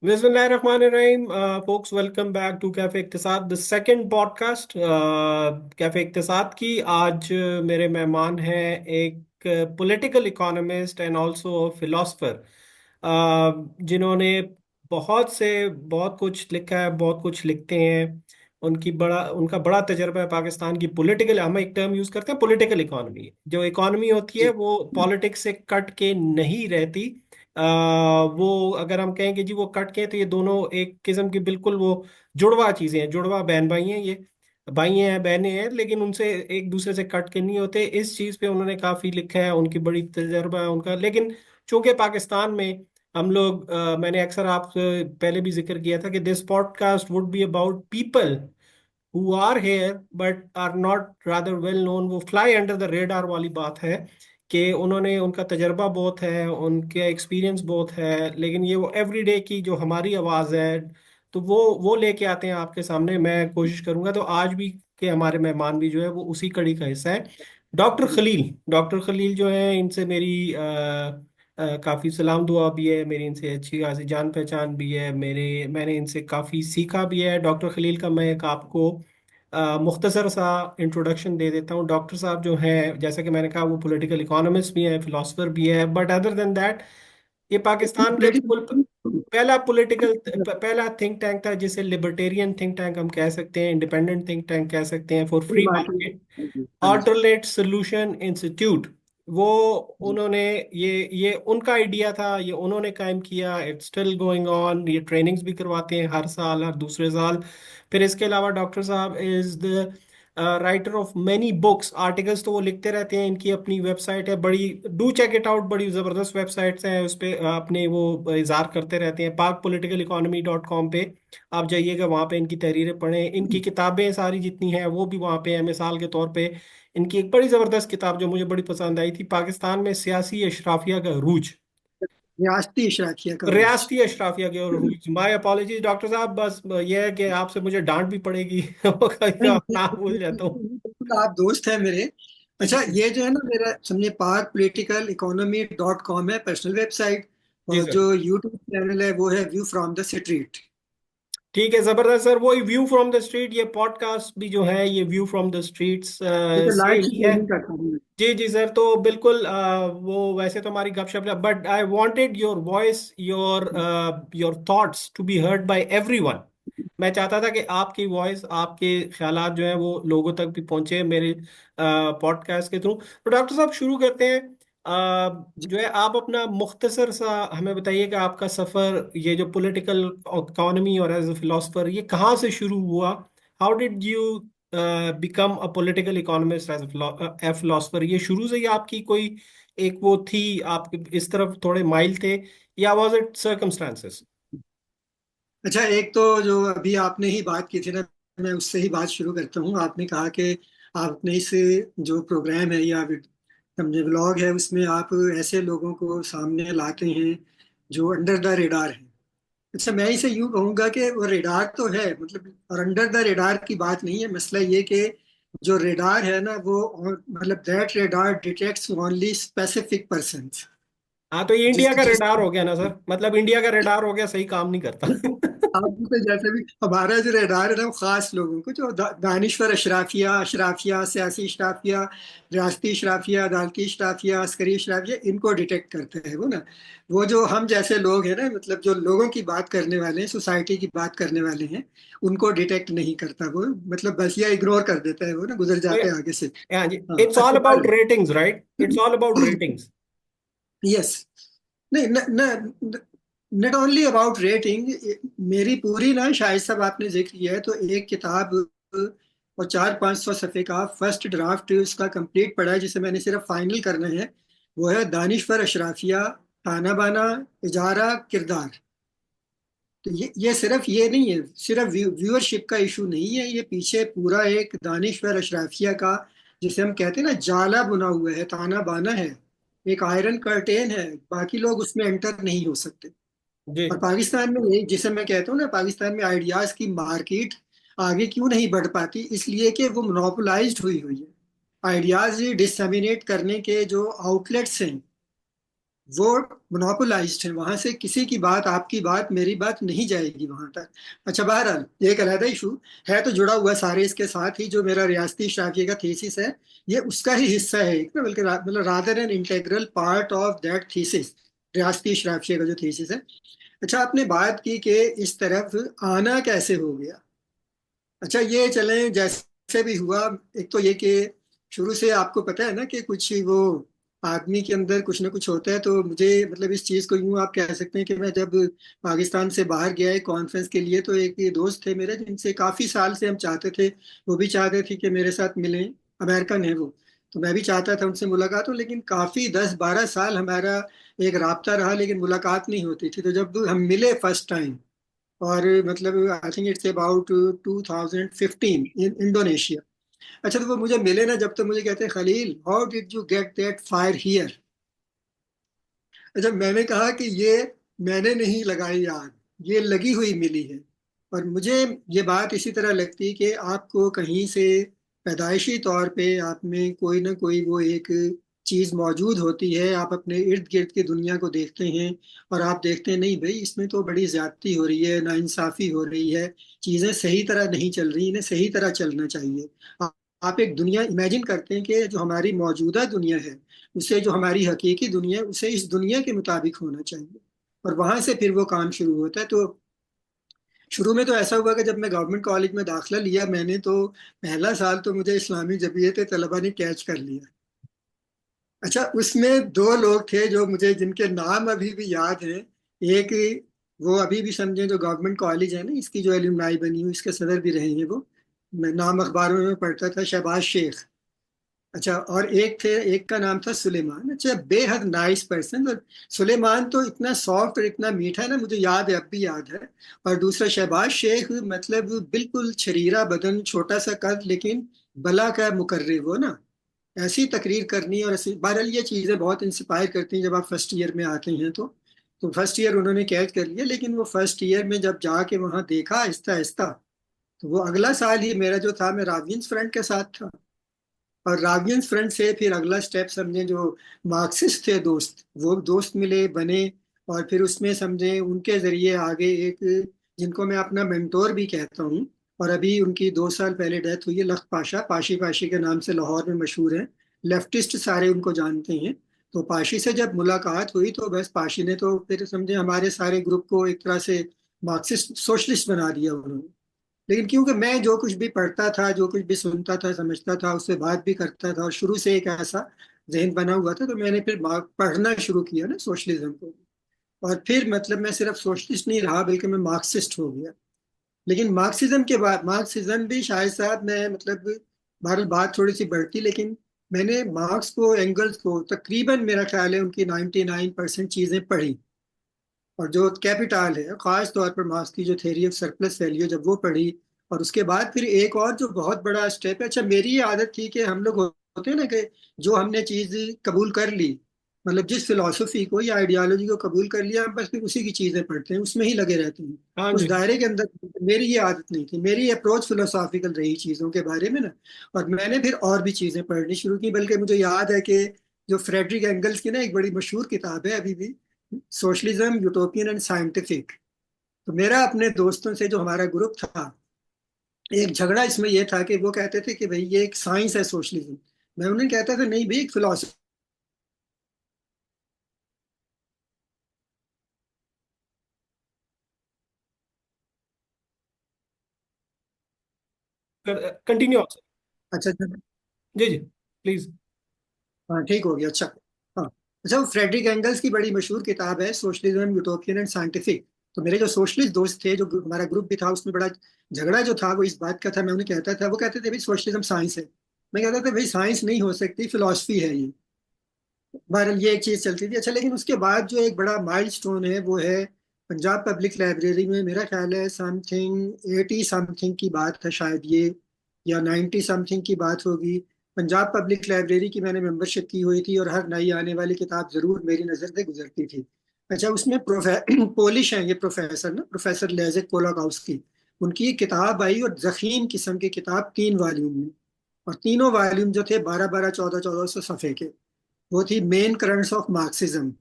बिस्मिल्लाहिर्रहमानिर्रहीम folks, welcome back to cafe Iqtisad, the second podcast cafe Iqtisad की। आज मेरे मेहमान हैं एक political economist and also philosopher, जिन्होंने बहुत कुछ लिखा है, बहुत कुछ लिखते हैं। उनका बड़ा तजर्बा है पाकिस्तान की पॉलिटिकल। हम एक टर्म यूज करते हैं, पॉलिटिकल इकोनॉमी। जो इकोनॉमी होती है जी। वो पॉलिटिक्स से कट के नहीं रहती। वो अगर हम कहें कि जी वो कट के, तो ये दोनों एक किस्म की बिल्कुल वो जुड़वा चीजें हैं, जुड़वा बहन भाई हैं ये। भाई हैं, बहनें हैं, लेकिन उनसे एक दूसरे से कट के नहीं होते। इस चीज पे उन्होंने काफी लिखा है, उनकी बड़ी तजर्बा है उनका। लेकिन चूंकि पाकिस्तान में हम लोग, मैंने अक्सर आप पहले भी जिक्र किया था कि this podcast would be about people who are here but are not rather well known। वो फ्लाई अंडर द रेडार वाली बात है कि उन्होंने, उनका तजर्बा बहुत है, उनके एक्सपीरियंस बहुत है, लेकिन ये वो एवरीडे की जो हमारी आवाज़ है, तो वो लेके आते हैं आपके सामने। मैं कोशिश करूंगा तो आज भी के हमारे मेहमान भी जो है वो उसी कड़ी का हिस्सा है। डॉक्टर खलील जो है, इनसे मेरी काफ़ी सलाम दुआ भी है, मेरी इनसे अच्छी खासी जान पहचान भी है। मैंने इनसे काफ़ी सीखा भी है। डॉक्टर खलील का मैं एक आपको मुख्तसर सा इंट्रोडक्शन दे देता हूँ। डॉक्टर साहब जो हैं, जैसा कि मैंने कहा, वो पॉलिटिकल इकोनॉमिस्ट भी हैं, फिलोसफर भी है, बट अदर देन दैट ये पाकिस्तान के पहला थिंक टैंक था, जिसे लिबर्टेरियन थिंक टैंक हम कह सकते हैं, इंडिपेंडेंट थिंक टैंक कह सकते हैं, फॉर कोई फ्री बात मार्केट नहीं। हाँ जी। Alternate solution institute. वो उन्होंने, ये उनका आइडिया था, ये उन्होंने कायम किया। It's still going on. ये ट्रेनिंग्स भी करवाते हैं हर साल, हर दूसरे साल। फिर इसके अलावा डॉक्टर साहब is the writer of many books, articles तो वो लिखते रहते हैं। इनकी अपनी वेबसाइट है, बड़ी डू चेक इट आउट, बड़ी ज़बरदस्त वेबसाइट्स हैं। उस पे अपने वो इज़हार करते रहते हैं। pakpoliticaleconomy.com पे आप जाइएगा, वहाँ पे इनकी तहरीरें पढ़ें। इनकी किताबें सारी जितनी हैं वो भी वहाँ पे हैं। मिसाल के तौर पे इनकी एक बड़ी ज़बरदस्त किताब जो मुझे बड़ी पसंद आई थी, पाकिस्तान में सियासी अशराफिया का अरूज। रियासती इशराकिया का उरूज। रियासती अशराफिया के अरूज, माय अपॉलॉजीज डॉक्टर साहब, बस ये है कि आपसे मुझे डांट भी पड़ेगी नहीं कभी नहीं, नाम भूल जाता हूँ। बिल्कुल आप दोस्त हैं मेरे। अच्छा, ये जो है ना, मेरा समझे parkpoliticaleconomy.com है पर्सनल वेबसाइट। जी और सर। जो यूट्यूब चैनल है वो है व्यू फ्रॉम द स्ट्रीट। ठीक है, जबरदस्त सर। वही व्यू फ्रॉम द स्ट्रीट, ये पॉडकास्ट भी जो है ये व्यू फ्रॉम द स्ट्रीट्स जैसे से लाइव ही है। स्ट्रीमिंग करता हूँ मैं। जी जी सर, तो बिल्कुल वो वैसे तो हमारी गपशप, but I wanted your voice, your thoughts to be heard by everyone. मैं चाहता था कि आपकी वॉइस, आपके ख्यालात जो हैं वो लोगों तक भी पहुंचे मेरे पॉडकास्ट के थ्रू। तो डॉक्टर साहब, शुरू करते हैं। जी। जो है, आप अपना मुख्तसर सा हमें बताइए कि आपका सफ़र, ये जो पॉलिटिकल इकोनॉमी और एज ए फिलोसफर, ये कहाँ से शुरू हुआ। How did you become a political economist as a philosopher? ये शुरू से ही आपकी कोई एक वो थी, आप इस तरफ थोड़े माइल थे, या वाज इट सर्कमस्टांसेस? अच्छा, एक तो जो अभी आपने ही बात की थी ना, मैं उससे ही बात शुरू करता हूँ। आपने कहा कि आप अपने इस जो प्रोग्राम है या समझे व्लॉग है, उसमें आप ऐसे लोगों को सामने लाते हैं जो अंडर द रेडार है। अच्छा, मैं इसे यूं कहूंगा कि वो रेडार तो है, मतलब, और अंडर द रेडार की बात नहीं है। मसला ये कि जो रेडार है ना, वो मतलब that radar detects only specific person. हाँ, तो ये जिस इंडिया का जिस रडार हो गया ना सर, मतलब इंडिया का रडार हो गया, सही काम नहीं करता आप तो जैसे भी हमारा जो रेडार है ना, वो खास लोगों को जो दानिश्वर अशराफिया, अशराफिया, सियासी अशराफिया, रियासती अशराफिया, अदालती अशराफिया, अस्करी अशराफिया, इनको डिटेक्ट करते हैं वो ना। वो जो हम जैसे लोग हैं ना, मतलब जो लोगों की बात करने वाले हैं, सोसाइटी की बात करने वाले हैं, उनको डिटेक्ट नहीं करता वो। मतलब बस ये इग्नोर कर देता है वो ना, गुजर तो जाते हैं आगे से। हाँ जी, हाँ, it's all about ratings, right? It's all about ratings. Yes. नहीं, नॉट ओनली अबाउट रेटिंग। मेरी पूरी ना, शायद साहब आपने जिक्र किया है तो एक किताब और 400-500 सफ़े का फर्स्ट ड्राफ्ट उसका कंप्लीट पढ़ा है, जिसे मैंने सिर्फ फाइनल करना है। वो है दानिश्वर अशराफिया, ताना बाना, इजारा, किरदार। तो ये सिर्फ ये नहीं है, सिर्फ व्यूअरशिप का इशू नहीं है। ये पीछे पूरा एक दानिश्वर अशराफिया का, जिसे हम कहते हैं ना, जाला बुना हुआ है, ताना बाना है, एक आयरन कर्टेन है। बाकी लोग उसमें एंटर नहीं हो सकते। जी और पाकिस्तान में ये, जिसे मैं कहता हूँ ना, पाकिस्तान में आइडियाज की मार्केट आगे क्यों नहीं बढ़ पाती, इसलिए कि वो मोनोपोलाइज्ड हुई हुई है। आइडियाज डिसमिनेट करने के जो आउटलेट्स हैं, वो मोनोपोलाइज्ड है, वहां से किसी की बात, आपकी बात, मेरी बात नहीं जाएगी वहां तक। अच्छा, बहरहाल ये एक अलहदा इशू है, तो जुड़ा हुआ सारे इसके साथ ही जो मेरा रियासती शाफिया का थीसिस है, ये उसका ही हिस्सा है एक ना, बल्कि मतलब rather an integral part of that thesis, रियासती शाफिया का जो थीसिस है। अच्छा, आपने बात की कि इस तरफ आना कैसे हो गया। अच्छा, ये चलें जैसे भी हुआ। एक तो ये कि शुरू से आपको पता है ना कि कुछ वो आदमी के अंदर कुछ ना कुछ होता है, तो मुझे मतलब इस चीज़ को यूं आप कह सकते हैं कि मैं जब पाकिस्तान से बाहर गया एक कॉन्फ्रेंस के लिए, तो एक ये दोस्त थे मेरे जिनसे काफ़ी साल से हम चाहते थे, वो भी चाहते थे कि मेरे साथ मिलें। अमेरिकन है वो, तो मैं भी चाहता था उनसे मुलाकात हो, लेकिन काफ़ी 10-12 साल हमारा एक राब्ता रहा, लेकिन मुलाकात नहीं होती थी। तो जब हम मिले फर्स्ट टाइम, और मतलब I think it's about 2015 in Indonesia. अच्छा, तो वो मुझे मिले ना, जब तो मुझे कहते हैं, Khalil how did you get that fire here. अच्छा, मैंने कहा कि ये मैंने नहीं लगाई आग, ये लगी हुई मिली है। और मुझे ये बात इसी तरह लगती है कि आपको कहीं से पैदाइशी तौर पे आप में कोई ना कोई वो एक चीज मौजूद होती है, आप अपने इर्द गिर्द की दुनिया को देखते हैं, और आप देखते हैं नहीं भाई, इसमें तो बड़ी ज्यादती हो रही है, नाइंसाफी हो रही है, चीजें सही तरह नहीं चल रही, इन्हें सही तरह चलना चाहिए। आप एक दुनिया इमेजिन करते हैं कि जो हमारी मौजूदा दुनिया है, उसे, जो हमारी हकीकी दुनिया, उसे इस दुनिया के मुताबिक होना चाहिए। और वहां से फिर वो काम शुरू होता है। तो शुरू में तो ऐसा हुआ कि जब मैं गवर्नमेंट कॉलेज में दाखिला लिया मैंने, तो पहला साल तो मुझे इस्लामी जमीयत तलबा ने कैच कर लिया। अच्छा, उसमें दो लोग थे जो मुझे, जिनके नाम अभी भी याद हैं। एक, वो अभी भी समझे जो गवर्नमेंट कॉलेज है ना, इसकी जो एलुमनाई बनी हुई, इसके सदर भी रहे हैं वो। मैं नाम अखबारों में पढ़ता था, शहबाज शेख। अच्छा, और एक थे, एक का नाम था सुलेमान। अच्छा, बेहद नाइस पर्सन। और सुलेमान तो इतना सॉफ्ट और इतना मीठा है ना, मुझे याद है, अब भी याद है। और दूसरा शहबाज शेख, मतलब बिल्कुल शरीरा बदन, छोटा सा कद, लेकिन बला का मुकर्रिर वो ना, ऐसी तकरीर करनी। और ऐसी बहरहाल ये चीज़ें बहुत इंस्पायर करती हैं जब आप फर्स्ट ईयर में आते हैं तो फर्स्ट ईयर उन्होंने कैच कर लिया, लेकिन वो फर्स्ट ईयर में जब जाके वहाँ देखा आहिस्ता आहिस्ता, तो वो अगला साल ही मेरा जो था, मैं रावियंस फ्रंट के साथ था। और रावियंस फ्रंट से फिर अगला स्टेप समझे, जो मार्क्सिस्ट थे दोस्त, वो दोस्त मिले, बने। और फिर उसमें समझे उनके जरिए आगे एक, जिनको मैं अपना मेंटोर भी कहता हूँ, और अभी उनकी 2 साल पहले डेथ हुई है, लख पाशा, पाशी पाशी के नाम से लाहौर में मशहूर है। लेफ्टिस्ट सारे उनको जानते हैं। तो पाशी से जब मुलाकात हुई, तो बस पाशी ने तो फिर समझे हमारे सारे ग्रुप को एक तरह से मार्क्सिस्ट सोशलिस्ट बना दिया उन्होंने। लेकिन क्योंकि मैं जो कुछ भी पढ़ता था, जो कुछ भी सुनता था, समझता था, उससे बात भी करता था, और शुरू से एक ऐसा जहन बना हुआ था, तो मैंने फिर पढ़ना शुरू किया ना सोशलिज्म को। और फिर मतलब मैं सिर्फ सोशलिस्ट नहीं रहा, बल्कि मैं मार्क्सिस्ट हो गया। लेकिन मार्क्सिज्म के बाद, मार्क्सिज्म भी शायद साहब, मैं मतलब बहरहाल बात थोड़ी सी बढ़ती, लेकिन मैंने मार्क्स को, एंगल्स को, तकरीबन मेरा ख्याल है उनकी 99% चीज़ें पढ़ी। और जो कैपिटल है, खास तौर पर मार्क्स की जो थ्योरी ऑफ सरप्लस वैल्यू, जब वो पढ़ी, और उसके बाद फिर एक और जो बहुत बड़ा स्टेप है। अच्छा, मेरी ये आदत थी कि हम लोग होते हैं ना, कि जो हमने चीज कबूल कर ली, मतलब जिस फिलॉसफी को या आइडियोलॉजी को कबूल कर लिया, हम बस फिर उसी की चीजें पढ़ते हैं, उसमें ही लगे रहते हैं। हाँ उस जी। दायरे के अंदर मेरी ये आदत नहीं थी, मेरी अप्रोच फिलोसॉफिकल रही चीजों के बारे में ना। और मैंने फिर और भी चीजें पढ़नी शुरू की, बल्कि मुझे याद है कि जो फ्रेडरिक एंगल्स की ना एक बड़ी मशहूर किताब है अभी भी, सोशलिज्म यूटोपियन एंड साइंटिफिक। तो मेरा अपने दोस्तों से, जो हमारा ग्रुप था, एक झगड़ा इसमें यह था कि वो कहते थे कि भाई ये एक साइंस है सोशलिज्म। मैं उन्हें कहता था नहीं भाई, एक फिलोसफी। कंटिन्यू आप। अच्छा, जी जी, प्लीज। हाँ ठीक हो गया। अच्छा, हाँ। अच्छा, वो फ्रेडरिक एंगल्स की बड़ी मशहूर किताब है, सोशलिज्म यूटोपियन एंड साइंटिफिक। तो मेरे जो सोशलिस्ट दोस्त थे, जो हमारा ग्रुप भी था, उसमें बड़ा झगड़ा जो था वो इस बात का था। मैं उन्हें कहता था, वो कहते थे भाई सोशलिज्म साइंस है, मैं कहता था भाई साइंस नहीं हो सकती, फिलोसफी है ये। बहरहाल ये एक चीज चलती थी। अच्छा, लेकिन उसके बाद जो एक बड़ा माइलस्टोन है, वो है पंजाब पब्लिक लाइब्रेरी में, मेरा ख्याल है समथिंग 80 समथिंग की बात है शायद ये, या 90 समथिंग की बात होगी। पंजाब पब्लिक लाइब्रेरी की मैंने मेंबरशिप की हुई थी, और हर नई आने वाली किताब जरूर मेरी नज़र से गुजरती थी। अच्छा, उसमें पोलिश हैं ये प्रोफेसर ना, प्रोफेसर लेजेक कोलाकाउस्की। उनकी एक किताब आई, और जखीम किस्म की किताब, 3 वॉल्यूम में। और तीनों वॉल्यूम जो थे 12-12, 14-1400 सफ़े के। वो थी मेन करंट्स ऑफ मार्क्सिज्म।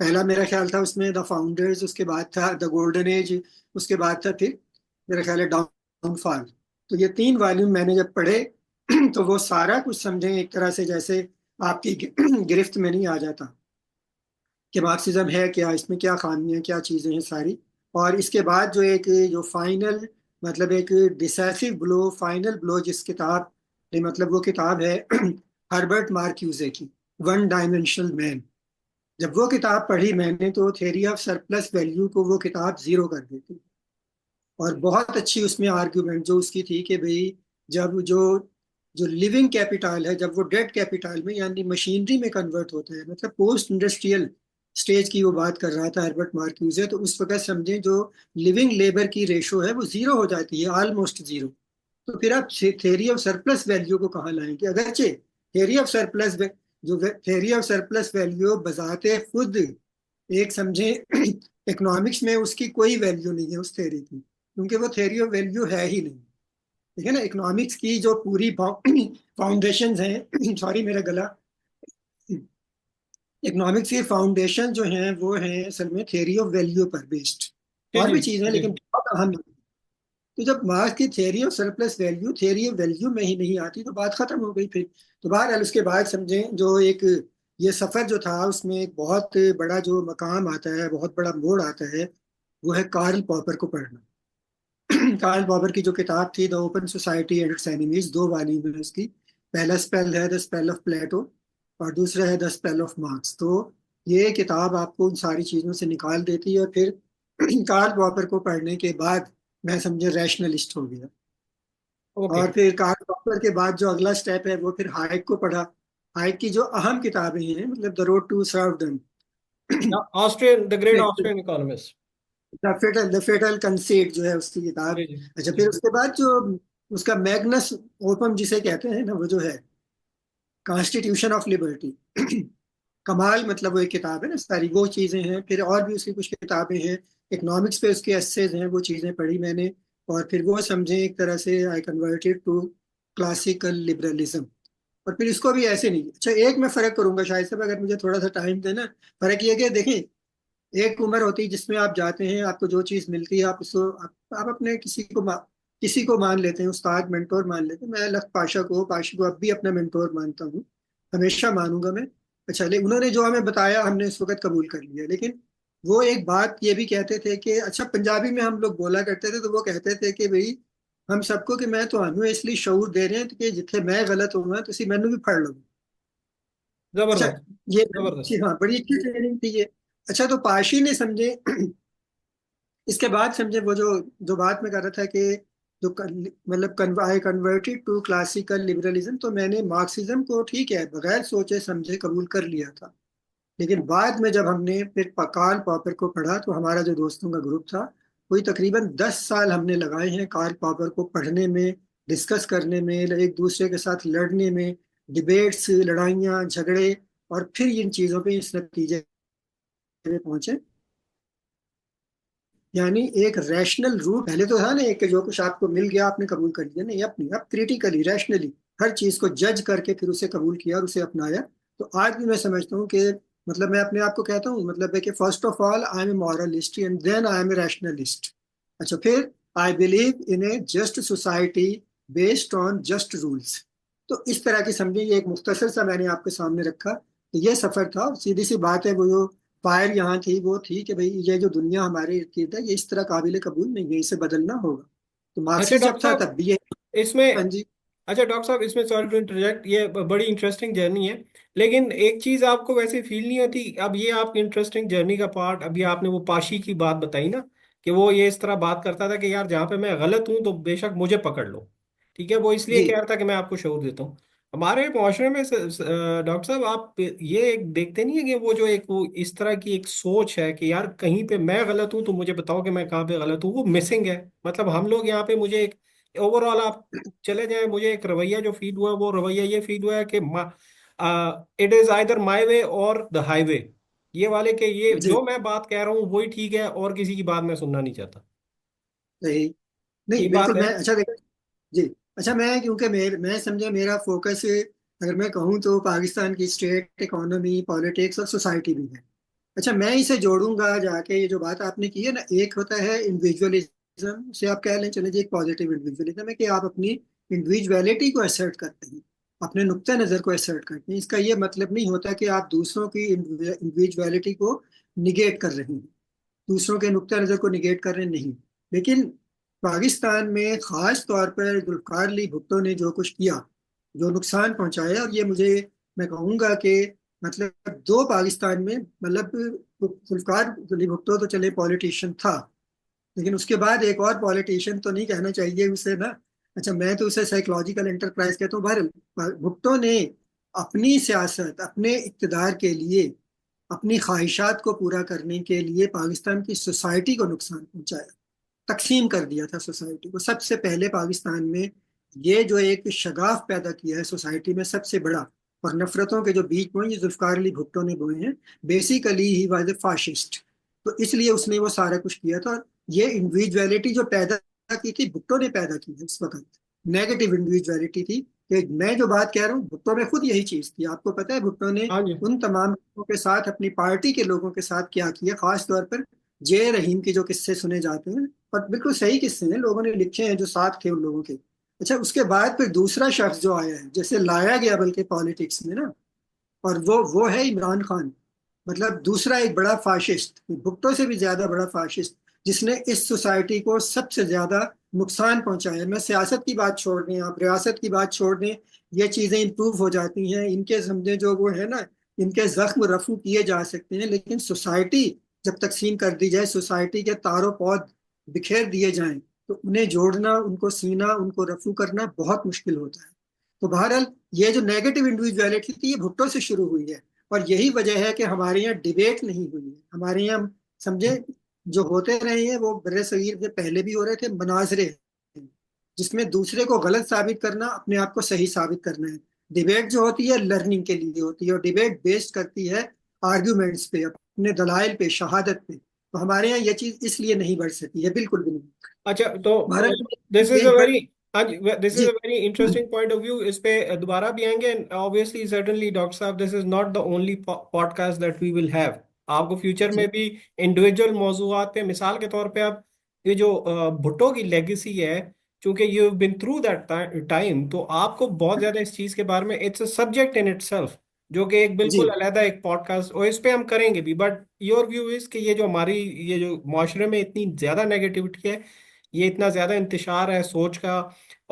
पहला मेरा ख्याल था उसमें द फाउंडर्स, उसके बाद था द गोल्डन एज, उसके बाद था फिर मेरा ख्याल है डाउनफॉल। तो ये तीन वॉल्यूम मैंने जब पढ़े तो वो सारा कुछ समझे एक तरह से जैसे आपकी गिरफ्त में नहीं आ जाता कि मार्क्सिज्म है क्या, इसमें क्या खामियां क्या चीजें हैं सारी। और इसके बाद जो एक जो फाइनल, मतलब एक डिसाइसिव ब्लो, फाइनल ब्लो जिस किताब ने, मतलब वो किताब है हर्बर्ट मार्क्यूजे की, वन डायमेंशनल मैन। जब वो किताब पढ़ी मैंने तो थ्योरी ऑफ सरप्लस वैल्यू को वो किताब जीरो कर देती। और बहुत अच्छी उसमें आर्ग्यूमेंट जो उसकी थी कि भाई जब जो जो लिविंग कैपिटल है जब वो डेड कैपिटल में यानी मशीनरी में कन्वर्ट होता है, मतलब पोस्ट इंडस्ट्रियल स्टेज की वो बात कर रहा था हर्बर्ट मार्क्यूजे, तो उस वक्त समझें जो लिविंग लेबर की रेशो है वो जीरो हो जाती है, ऑलमोस्ट जीरो। तो फिर आप थ्योरी ऑफ सरप्लस वैल्यू को कहाँ लाएंगे? अगरचे थ्योरी ऑफ सरप्लस, जो थ्योरी ऑफ सरप्लस वैल्यू बजाते खुद एक समझे इकोनॉमिक्स में उसकी कोई वैल्यू नहीं है उस थ्योरी की, क्योंकि वो थ्योरी ऑफ वैल्यू है ही नहीं। ठीक है ना, इकोनॉमिक्स की जो पूरी फाउंडेशन हैं सॉरी मेरा गला, इकोनॉमिक्स की फाउंडेशन जो है वो है असल में थ्योरी ऑफ वैल्यू पर बेस्ड। जी और जी भी चीजें हैं जी। लेकिन बहुत अहम है। तो जब मार्क्स की theory of surplus value theory of value में ही नहीं आती तो बात खत्म हो गई फिर। तो बहरहाल उसके बाद समझें जो एक ये सफर जो था उसमें एक बहुत बड़ा जो मकाम आता है, बहुत बड़ा मोड़ आता है, वो है कार्ल पॉपर को पढ़ना। कार्ल पॉपर की जो किताब थी the open society and it's enemies, दो वालीम है उसकी। पहला स्पेल है द स्पेल ऑफ प्लेटो और दूसरा है द स्पेल ऑफ मार्क्स। तो ये किताब आपको उन सारी चीजों से निकाल देती है। और फिर कार्ल पॉपर को पढ़ने के बाद मैं समझे रैशनलिस्ट हो गया। ओके। और फिर कार्ल पॉपर के बाद जो अगला स्टेप है वो फिर हाइक को पढ़ा। हाइक की जो अहम किताबें हैं, मतलब The Road to Serfdom, Austrian, the great Austrian economist. The Fatal Conceit जो है उसकी किताब। जी जी अच्छा, जी। फिर उसके बाद जो उसका मैग्नस ओपम जिसे कहते हैं ना, वो जो है कॉन्स्टिट्यूशन ऑफ लिबर्टी, कमाल, मतलब वो एक किताब है ना, सारी वो चीजें हैं। फिर और भी उसकी कुछ किताबें हैं, इकोनॉमिक्स पे उसके एसेज हैं, वो चीजें पढ़ी मैंने। और फिर वो समझे एक तरह से I converted to classical liberalism. और फिर इसको भी ऐसे नहीं, अच्छा एक मैं फर्क करूंगा शायद से, अगर मुझे थोड़ा सा टाइम देना। फर्क ये है कि देखें, एक उम्र होती है जिसमें आप जाते हैं, आपको जो चीज मिलती है आप उसको आप अपने किसी को मान लेते हैं, उस्ताद मेंटोर मान लेते हैं। मैं लख पाशा को अब भी अपना मेंटोर मानता हूँ, हमेशा मानूंगा मैं। अच्छा, लेकिन उन्होंने जो हमें बताया हमने इस वक्त कबूल कर लिया। लेकिन वो एक बात ये भी कहते थे कि, अच्छा पंजाबी में हम लोग बोला करते थे तो वो कहते थे कि भाई हम सबको कि मैं तो इसलिए शऊर दे रहे हैं कि जिथे मैं गलत होऊंगा तुम मैनू भी फड़ लो। अच्छा, जबरदस्त। ये जबरदस्त। हाँ बड़ी अच्छी ट्रेनिंग थी ये। अच्छा, तो पाशी ने समझे इसके बाद समझे वो जो जो बात मैं कर रहा था कि मतलब I converted to classical liberalism, तो मैंने मार्क्सिज्म को ठीक है बगैर सोचे समझे कबूल कर लिया था। लेकिन बाद में जब हमने फिर कार्ल पॉपर को पढ़ा तो हमारा जो दोस्तों का ग्रुप था, वही तकरीबन 10 साल हमने लगाए हैं कार्ल पॉपर को पढ़ने में, डिस्कस करने में, एक दूसरे के साथ लड़ने में, डिबेट्स, लड़ाइयाँ झगड़े, और फिर इन चीज़ों पे इस नतीजे पे पहुंचे। यानी एक रैशनल रूट पहले तो था ना, एक जो कुछ आपको मिल गया आपने कबूल कर लिया, नहीं अपनी अब क्रिटिकली रैशनली हर चीज को जज करके फिर उसे कबूल किया और उसे अपनाया। तो आज भी मैं समझता हूँ कि, मतलब मैं अपने आप को कहता हूँ मतलब है कि first of all I am a moralist and then I am a rationalist. अच्छा, फिर I believe in a just society based on just rules. तो इस तरह की समझिए, ये एक मुख्तसर सा मैंने आपके सामने रखा कि ये सफर था। और सीधी सी बात है, वो जो फायर यहाँ थी वो थी कि भाई ये जो दुनिया हमारे इर्द गिर्द है ये इस तरह काबिल कबूल नहीं है, इसे बदलना होगा। तो अच्छा मार्क्सिस्ट जब डॉक्टर था साहब तब भी ये। हाँ इसमें, जी। अच्छा डॉक्टर साहब इसमें, सॉरी टू इंटरजेक्ट, ये बड़ी इंटरेस्टिंग जर्नी है। लेकिन एक चीज आपको वैसे फील नहीं होती, अब ये आपकी इंटरेस्टिंग जर्नी का पार्ट, अभी आपने वो पाशी की बात बताई ना, कि वो ये इस तरह बात करता था कि यार जहाँ पे मैं गलत हूँ तो बेशक मुझे पकड़ लो। ठीक है, वो इसलिए जी कह रहा था कि मैं आपको शऊर देता हूँ। हमारे मुआशरे में डॉक्टर साहब आप ये एक देखते नहीं है कि वो जो एक वो इस तरह की एक सोच है कि यार कहीं पे मैं गलत हूँ तो मुझे बताओ कि मैं कहाँ पे गलत हूँ, वो मिसिंग है। मतलब हम लोग यहाँ पे, मुझे एक ओवरऑल आप चले जाए, मुझे एक रवैया जो फील हुआ, वो रवैया ये फील हुआ है कि इट इज आइदर माई वे और द हाईवे। ये वाले के ये जी। जो मैं बात कह रहा हूँ वही ठीक है, और किसी की बात मैं सुनना नहीं चाहता। सही। ये नहीं बात बिल्कुल, है। मैं अच्छा देख। जी। अच्छा, मैं क्योंकि मैं समझा मेरा फोकस अगर मैं कहूँ तो पाकिस्तान की स्टेट इकोनॉमी, पॉलिटिक्स और सोसाइटी भी है। अच्छा, मैं इसे जोड़ूंगा जाके, ये जो बात आपने की है ना, एक होता है इंडिविजुअलिज्म से आप कह लें, चले जी, एक पॉजिटिव इंडिविजुअलिज्म है कि आप अपनी इंडिविजुअलिटी को असर्ट करते हैं, अपने नुक्ते नज़र को असर्ट करते हैं। इसका ये मतलब नहीं होता कि आप दूसरों की इंडिविजुअलिटी को निगेट कर रहे हैं, दूसरों के नुक्ते नज़र को निगेट कर रहे हैं, नहीं। लेकिन पाकिस्तान में खास तौर पर जुल्फ़िकार अली भुट्टो ने जो कुछ किया, जो नुकसान पहुंचाया, और ये मुझे, मैं कहूँगा कि मतलब दो पाकिस्तान में, मतलब जुल्फ़िकार अली भुट्टो तो चले पॉलिटिशियन था, लेकिन उसके बाद एक और पॉलिटिशियन तो नहीं कहना चाहिए उसे ना, अच्छा मैं तो उसे साइकोलॉजिकल एंटरप्राइज कहता हूँ। बहरहाल भुट्टो ने अपनी सियासत, अपने इक़्तिदार के लिए, अपनी ख्वाहिशात को पूरा करने के लिए पाकिस्तान की सोसाइटी को नुकसान पहुंचाया, तकसीम कर दिया था सोसाइटी को। सबसे पहले पाकिस्तान में ये जो एक शगाफ पैदा किया है सोसाइटी में सबसे बड़ा, और नफरतों के जो बीज बोए ये जुल्फकार अली भुट्टो ने बोए हैं। Basically he was a fascist, तो इसलिए उसने वो सारा कुछ किया था। और ये इंडिविजुअलिटी जो पैदा की थी, भुट्टो ने पैदा की है उस वक्त, नेगेटिव इंडिविजुअलिटी थी। कि मैं जो बात कह रहा हूँ, भुट्टो में खुद यही चीज थी। आपको पता है भुट्टो ने हाँ जी। उन तमाम लोगों के साथ, अपनी पार्टी के लोगों के साथ क्या किया, खास तौर पर जे रहीम के जो किस्से सुने जाते हैं, और बिल्कुल सही किस्से हैं, लोगों ने लिखे हैं जो साथ थे उन लोगों के। अच्छा, उसके बाद फिर दूसरा शख्स जो आया है, जैसे लाया गया बल्कि पॉलिटिक्स में ना, और वो है इमरान खान। मतलब दूसरा एक बड़ा फाशिस्ट, भुट्टो से भी ज्यादा बड़ा फाशिस्ट, जिसने इस सोसाइटी को सबसे ज्यादा नुकसान पहुंचाया। मैं सियासत की बात छोड़ दें, आप रियासत की बात छोड़ दें, ये चीजें इंप्रूव हो जाती हैं, इनके समझे जो वो है ना, इनके जख्म रफू किए जा सकते हैं, लेकिन सोसाइटी जब तकसीम कर दी जाए, सोसाइटी के तारों पौध बिखेर दिए जाएं, तो उन्हें जोड़ना, उनको सीना, उनको रफू करना बहुत मुश्किल होता है। तो बहरहाल ये जो नेगेटिव इंडिविजुअलिटी थी, ये भुट्टो से शुरू हुई है। और यही वजह है कि हमारे यहाँ डिबेट नहीं हुई है। हमारे यहाँ समझे जो होते रहे हैं वो बड़े सगीर से पहले भी हो रहे थे, मनाजरे हैं, जिसमें दूसरे को गलत साबित करना, अपने आप को सही साबित करना है। डिबेट जो होती है लर्निंग के लिए होती है, और डिबेट बेस्ड करती है आर्ग्यूमेंट्स पे, अपने दलाइल पे, शहादत पे। तो हमारे यहाँ ये चीज इसलिए नहीं बढ़ सकी है, बिल्कुल भी नहीं। अच्छा, तो भारत दिस इज एक अ बड़ वेरी, आज दिस इज जी। A very interesting point of view. इस पे दोबारा भी आएंगे, एंड ऑब्वियसली सर्टेनली डॉक्टर साहब, this is not the only podcast that we will have. आपको फ्यूचर में जी भी इंडिविजुअल मौजूआत पे, मिसाल के तौर पे आप ये जो भुट्टो की लेगेसी है, चूंकि you been through that time, तो आपको बहुत ज्यादा इस चीज के बारे में, it's a subject in itself, जो कि एक जी बिल्कुल अलहदा एक पॉडकास्ट, और इस पे हम करेंगे भी। बट योर व्यू इज कि ये जो हमारी, ये जो माशरे में इतनी ज्यादा नेगेटिविटी है, ये इतना ज्यादा इंतशार है सोच का,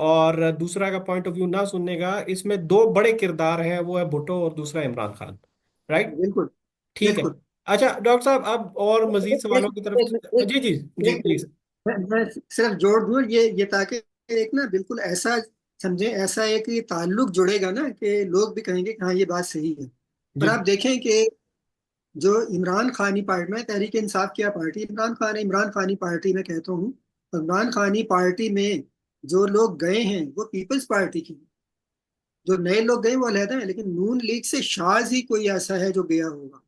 और दूसरा का पॉइंट ऑफ व्यू ना सुनने का, इसमें दो बड़े किरदार हैं, वो है भुट्टो और दूसरा इमरान खान। राइट। बिल्कुल ठीक है। बिल्कुल। अच्छा डॉक्टर साहब, अब और मजीद एक सवालों एक की तरफ। एक जी जी। जी एक प्लीज। मैं सिर्फ जोड़ दूं ये ताकि एक ना बिल्कुल ऐसा समझे, ऐसा एक ये ताल्लुक जुड़ेगा ना कि लोग भी कहेंगे कि हाँ ये बात सही है। और जी आप देखें कि जो इमरान खानी पार्टी में, तहरीक इंसाफ क्या पार्टी, इमरान खान है, इमरान खानी पार्टी में कहता हूँ। इमरान खानी पार्टी में जो लोग गए हैं वो पीपल्स पार्टी की, जो नए लोग गए वो अलहदा है, लेकिन नून लीग से शाज ही कोई ऐसा है जो गया होगा।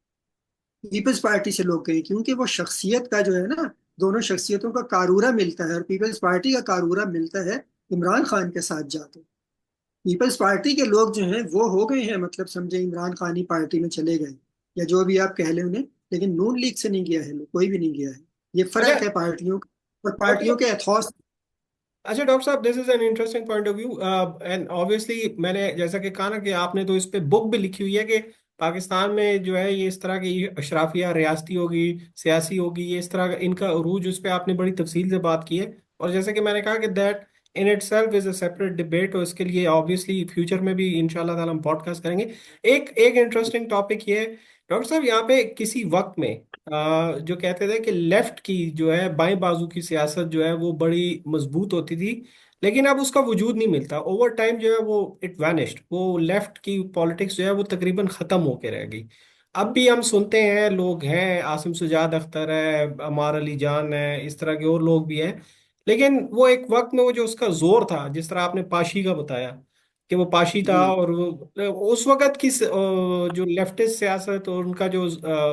पीपल्स पार्टी से लोग गए क्योंकि वो शख्सियत का जो है ना, दोनों शख्सियतों का कारूरा मिलता है, और पीपल्स पार्टी का कारूरा मिलता है इमरान खान के साथ जाके। पीपल्स पार्टी के लोग जो हैं वो हो गए हैं, मतलब समझे इमरान खानी पार्टी में चले गए, या जो भी आप कह लें उन्हें, लेकिन नून लीग से नहीं गया है, कोई भी नहीं गया है। ये अच्छा फर्क है पार्टियों का, और डॉक्टर पार्टियों के एथॉस। अच्छा डॉक्टर साहब, this is an interesting point of view, and obviously मैंने जैसा कि कहा ना कि आपने तो इस पे बुक भी लिखी हुई है कि पाकिस्तान में जो है ये इस तरह की अशराफिया, रियासती होगी, सियासी होगी, ये इस तरह का इनका अरूज, उस पे आपने बड़ी तफसील से बात की है। और जैसे कि मैंने कहा कि that in it self is a separate debate, और इसके लिए ऑब्वियसली फ्यूचर में भी इंशाल्लाह ताला हम पॉडकास्ट करेंगे। एक एक इंटरेस्टिंग टॉपिक ये है डॉक्टर साहब, यहाँ पे किसी वक्त में जो कहते थे कि लेफ्ट की जो है, बाएं बाजू की सियासत जो है वो बड़ी मजबूत होती थी, लेकिन अब उसका वजूद नहीं मिलता। ओवर टाइम जो है वो इट वैनिश्ड, वो लेफ्ट की पॉलिटिक्स जो है वो तकरीबन खत्म होके रह गई। अब भी हम सुनते हैं, लोग हैं, आसिम सुजाद अख्तर है, अमार अली जान है, इस तरह के और लोग भी हैं, लेकिन वो एक वक्त में वो जो उसका जोर था, जिस तरह आपने पाशी का बताया कि वो पाशी था, जी और उस वक्त की जो लेफ्टिस्ट सियासत और उनका जो